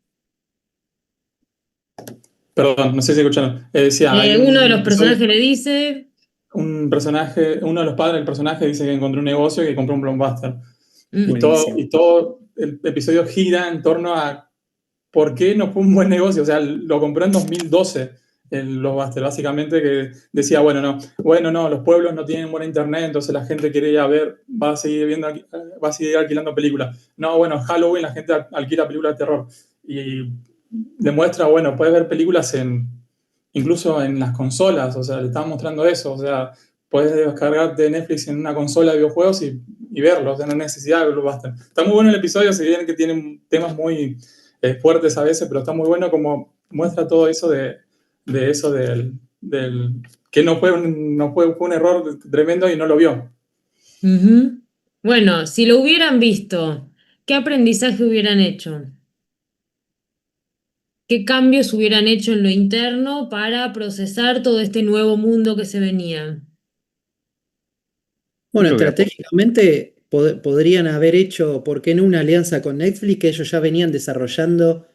Perdón, no sé si escucharon. Decía, hay Uno de un los episodio, personajes le dice. un personaje, uno de los padres del personaje dice que encontró un negocio y que compró un Blockbuster. Mm, Buenísimo. Y todo el episodio gira en torno a por qué no fue un buen negocio. O sea, lo compró en 2012 el Blockbuster, básicamente, que decía, bueno, no, los pueblos no tienen buena internet, entonces la gente quiere ir a ver, va a seguir alquilando películas. No, bueno, Halloween la gente alquila películas de terror. Y demuestra, bueno, puedes ver películas incluso en las consolas, o sea, le estaban mostrando eso, o sea, puedes descargarte Netflix en una consola de videojuegos y verlo, o sea, no hay necesidad de Blockbuster. Está muy bueno el episodio, si bien que tiene temas muy fuertes a veces, pero está muy bueno como muestra todo eso de eso del que fue un error tremendo y no lo vio. Ujú. Bueno, si lo hubieran visto, ¿qué aprendizaje hubieran hecho? ¿Qué cambios hubieran hecho en lo interno para procesar todo este nuevo mundo que se venía? Bueno, Creo que estratégicamente podrían haber hecho, ¿por qué no una alianza con Netflix? Que ellos ya venían desarrollando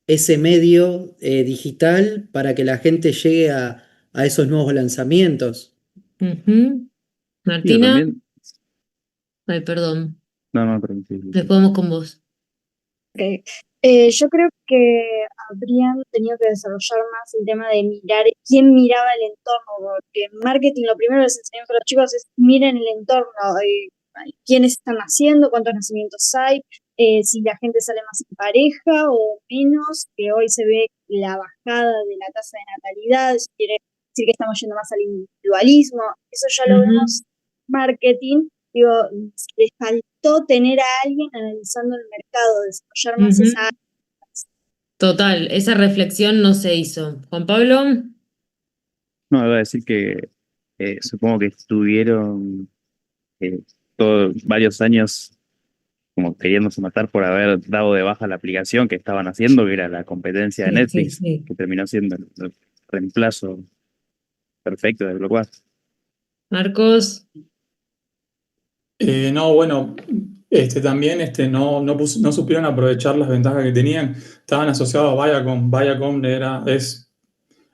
ese medio digital para que la gente llegue a esos nuevos lanzamientos. Ujú. Digo, Martina, también. ay, perdón. No, tranquilo. Después vamos con vos. Ok. Yo creo que habrían tenido que desarrollar más el tema de mirar quién miraba el entorno, porque en marketing lo primero que les enseñamos a los chicos es miren el entorno, quiénes están naciendo, cuántos nacimientos hay, si la gente sale más en pareja o menos, que hoy se ve la bajada de la tasa de natalidad, eso quiere decir que estamos yendo más al individualismo, eso ya lo vemos en marketing. Digo, les faltó tener a alguien analizando el mercado, desarrollar más Ujú. esa. Total, esa reflexión no se hizo. Juan Pablo, No, iba a decir que supongo que estuvieron eh, varios años como queriéndose matar por haber dado de baja la aplicación que estaban haciendo, que era la competencia de sí, sí, Netflix, sí. que terminó siendo el reemplazo perfecto de Blockbuster. Marcos, No, bueno, también no supieron aprovechar las ventajas que tenían. Estaban asociados a Viacom. Viacom es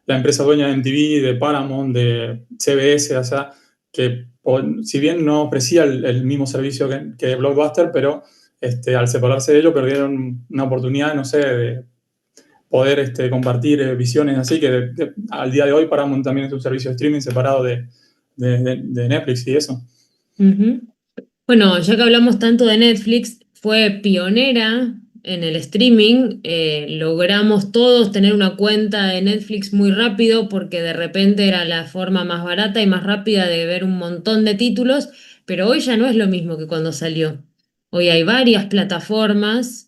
la empresa dueña de MTV, de Paramount, de CBS, o sea, que si bien no ofrecía el mismo servicio que Blockbuster, pero al separarse de ello perdieron una oportunidad, no sé, de poder compartir visiones así, que al día de hoy Paramount también es un servicio de streaming separado de Netflix y eso. ujú. Bueno, ya que hablamos tanto de Netflix, fue pionera en el streaming. Logramos todos tener una cuenta de Netflix muy rápido porque de repente era la forma más barata y más rápida de ver un montón de títulos, pero hoy ya no es lo mismo que cuando salió. Hoy hay varias plataformas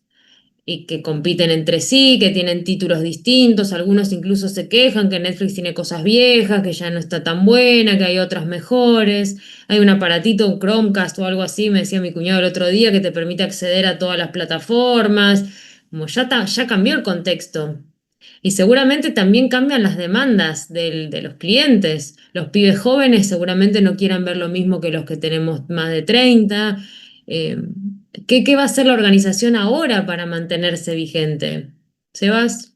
y que compiten entre sí, que tienen títulos distintos, algunos incluso se quejan que Netflix tiene cosas viejas, que ya no está tan buena, que hay otras mejores. Hay un aparatito, un Chromecast o algo así, me decía mi cuñado el otro día, que te permite acceder a todas las plataformas. Como ya cambió el contexto. Y seguramente también cambian las demandas de los clientes. Los pibes jóvenes seguramente no quieran ver lo mismo que los que tenemos más de 30. Eh, ¿qué va a hacer la organización ahora para mantenerse vigente? Sebas.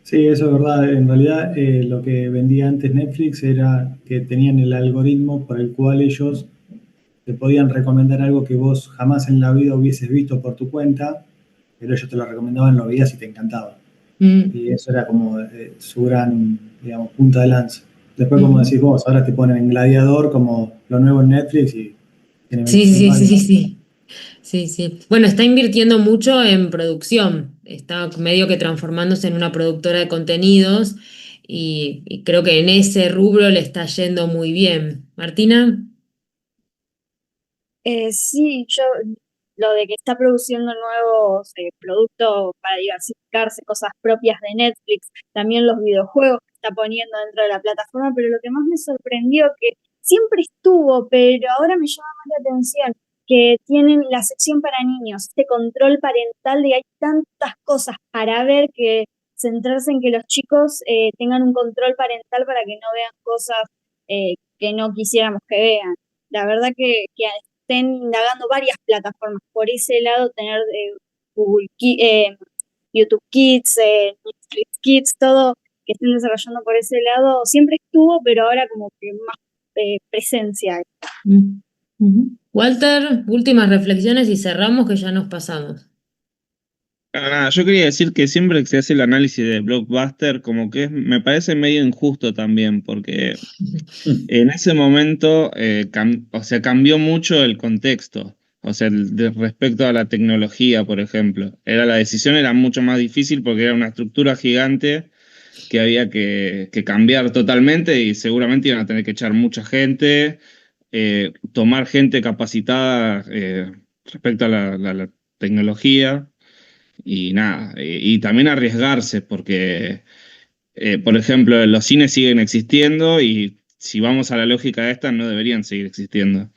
Sí, eso es verdad. En realidad, lo que vendía antes Netflix era que tenían el algoritmo por el cual ellos te podían recomendar algo que vos jamás en la vida hubieses visto por tu cuenta, pero ellos te lo recomendaban, lo veías y te encantaba. Mm, Y eso era como su gran, digamos, punta de lanza. Después, como ujú. decís vos, ahora te ponen en Gladiador como lo nuevo en Netflix y tiene Sí, 25 sí, sí, años. sí, sí. Sí, sí. Bueno, está invirtiendo mucho en producción. Está medio que transformándose en una productora de contenidos y creo que en ese rubro le está yendo muy bien. Martina. Sí, lo de que está produciendo nuevos productos para diversificarse, cosas propias de Netflix, también los videojuegos que está poniendo dentro de la plataforma, pero lo que más me sorprendió que siempre estuvo, pero ahora me llama más la atención, que tienen la sección para niños, este control parental de hay tantas cosas para ver que centrarse en que los chicos tengan un control parental para que no vean cosas que no quisiéramos que vean. La verdad que estén indagando varias plataformas. Por ese lado, tener YouTube Kids, Netflix Kids, todo que estén desarrollando por ese lado, siempre estuvo, pero ahora como que más presencia hay. Mm, ujú. Walter, últimas reflexiones y cerramos que ya nos pasamos. Nada, yo quería decir que siempre que se hace el análisis de Blockbuster, como que me parece medio injusto también, porque en ese momento, o sea, cambió mucho el contexto, o sea, respecto a la tecnología, por ejemplo. La decisión era mucho más difícil porque era una estructura gigante que había que cambiar totalmente y seguramente iban a tener que echar mucha gente, tomar gente capacitada, respecto a la tecnología. Y nada, y también arriesgarse, porque, por ejemplo, los cines siguen existiendo y si vamos a la lógica de esta, no deberían seguir existiendo.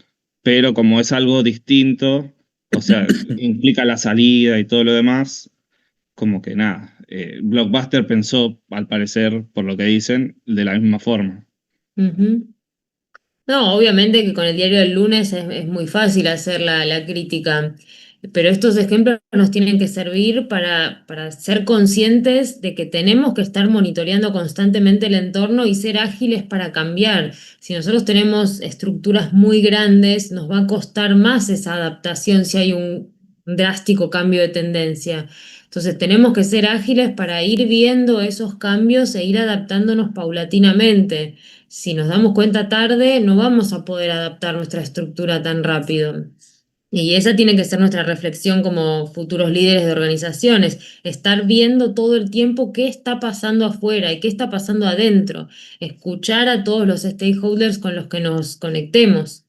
Pero como es algo distinto, o sea, implica la salida y todo lo demás, como que nada. Blockbuster pensó, al parecer, por lo que dicen, de la misma forma. Ujú. No, obviamente que con el diario del lunes es muy fácil hacer la crítica, pero estos ejemplos nos tienen que servir para ser conscientes de que tenemos que estar monitoreando constantemente el entorno y ser ágiles para cambiar. Si nosotros tenemos estructuras muy grandes, nos va a costar más esa adaptación si hay un drástico cambio de tendencia. Entonces tenemos que ser ágiles para ir viendo esos cambios e ir adaptándonos paulatinamente. Si nos damos cuenta tarde, no vamos a poder adaptar nuestra estructura tan rápido. Y esa tiene que ser nuestra reflexión como futuros líderes de organizaciones, estar viendo todo el tiempo qué está pasando afuera y qué está pasando adentro, escuchar a todos los stakeholders con los que nos conectemos.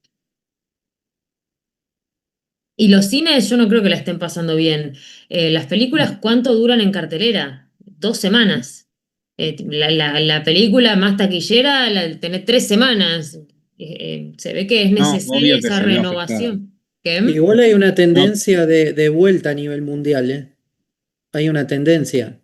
Y los cines yo no creo que la estén pasando bien. Las películas, ¿cuánto duran en cartelera? 2 semanas. La película más taquillera la tenés 3 semanas. Se ve que es No, necesaria obvio que esa se vio afectado. renovación. ¿Qué? Igual hay una No, tendencia de vuelta a nivel mundial, ¿eh? Hay una tendencia.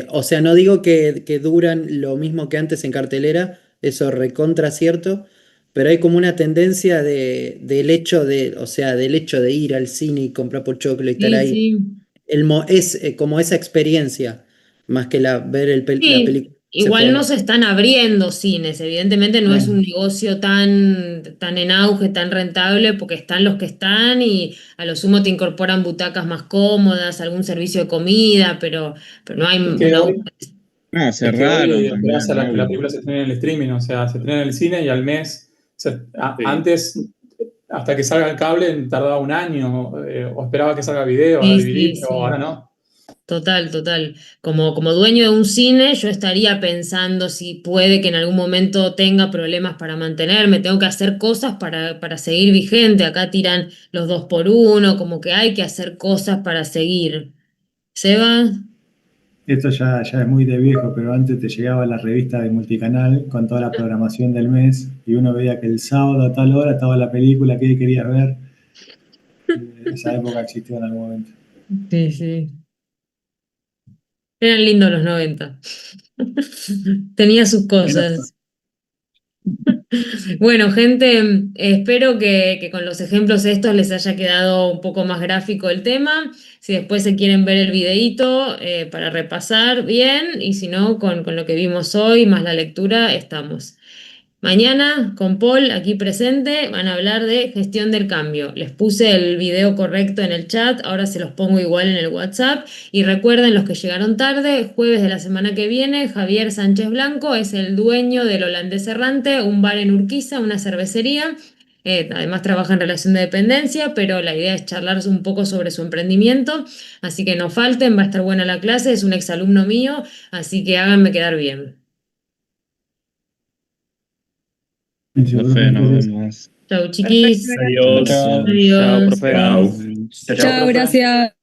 O sea, no digo que duran lo mismo que antes en cartelera, eso recontra cierto, pero hay como una tendencia del hecho o sea, del hecho de ir al cine y comprar pochoclo y estar Sí, ahí. sí. Es como esa experiencia, más que ver la Sí, película se igual no pone. se están abriendo cines, evidentemente no es un negocio tan en auge, tan rentable, porque están los que están y a lo sumo te incorporan butacas más cómodas, algún servicio de comida, pero no hay Es que una... hoy, no, es que hoy cerraron esperás también, a que la obvio. película se estrene en el streaming, o sea, se estrena en el cine y al mes, Sí. antes, hasta que salga el cable, tardaba un año, o esperaba que salga video, a Sí, DVD, sí, pero ahora sí. no. Total, total. Como dueño de un cine, yo estaría pensando si puede que en algún momento tenga problemas para mantenerme, tengo que hacer cosas para seguir vigente. Acá tiran los 2x1, como que hay que hacer cosas para seguir. Seba, Esto ya es muy de viejo, pero antes te llegaba la revista de Multicanal con toda la programación del mes y uno veía que el sábado a tal hora estaba la película que querías ver. Esa época existió en algún momento. sí, sí. Eran lindos los 90. Tenía sus cosas. Bueno, gente, espero que con los ejemplos estos les haya quedado un poco más gráfico el tema. Si después se quieren ver el videíto para repasar bien, y si no, con lo que vimos hoy, más la lectura, estamos. Mañana, con Paul aquí presente, van a hablar de gestión del cambio. Les puse el video correcto en el chat, ahora se los pongo igual en el WhatsApp. Y recuerden, los que llegaron tarde, jueves de la semana que viene, Javier Sánchez Blanco es el dueño del Holandés Errante, un bar en Urquiza, una cervecería. Además trabaja en relación de dependencia, pero la idea es charlar un poco sobre su emprendimiento. Así que no falten, va a estar buena la clase, es un exalumno mío, así que háganme quedar bien. Profe, nos vemos. Chau, Perfecto, chiquis. gracias. Adiós. Chao. Chao, Adiós. profe. Chao. Chao, Chao, profe. gracias.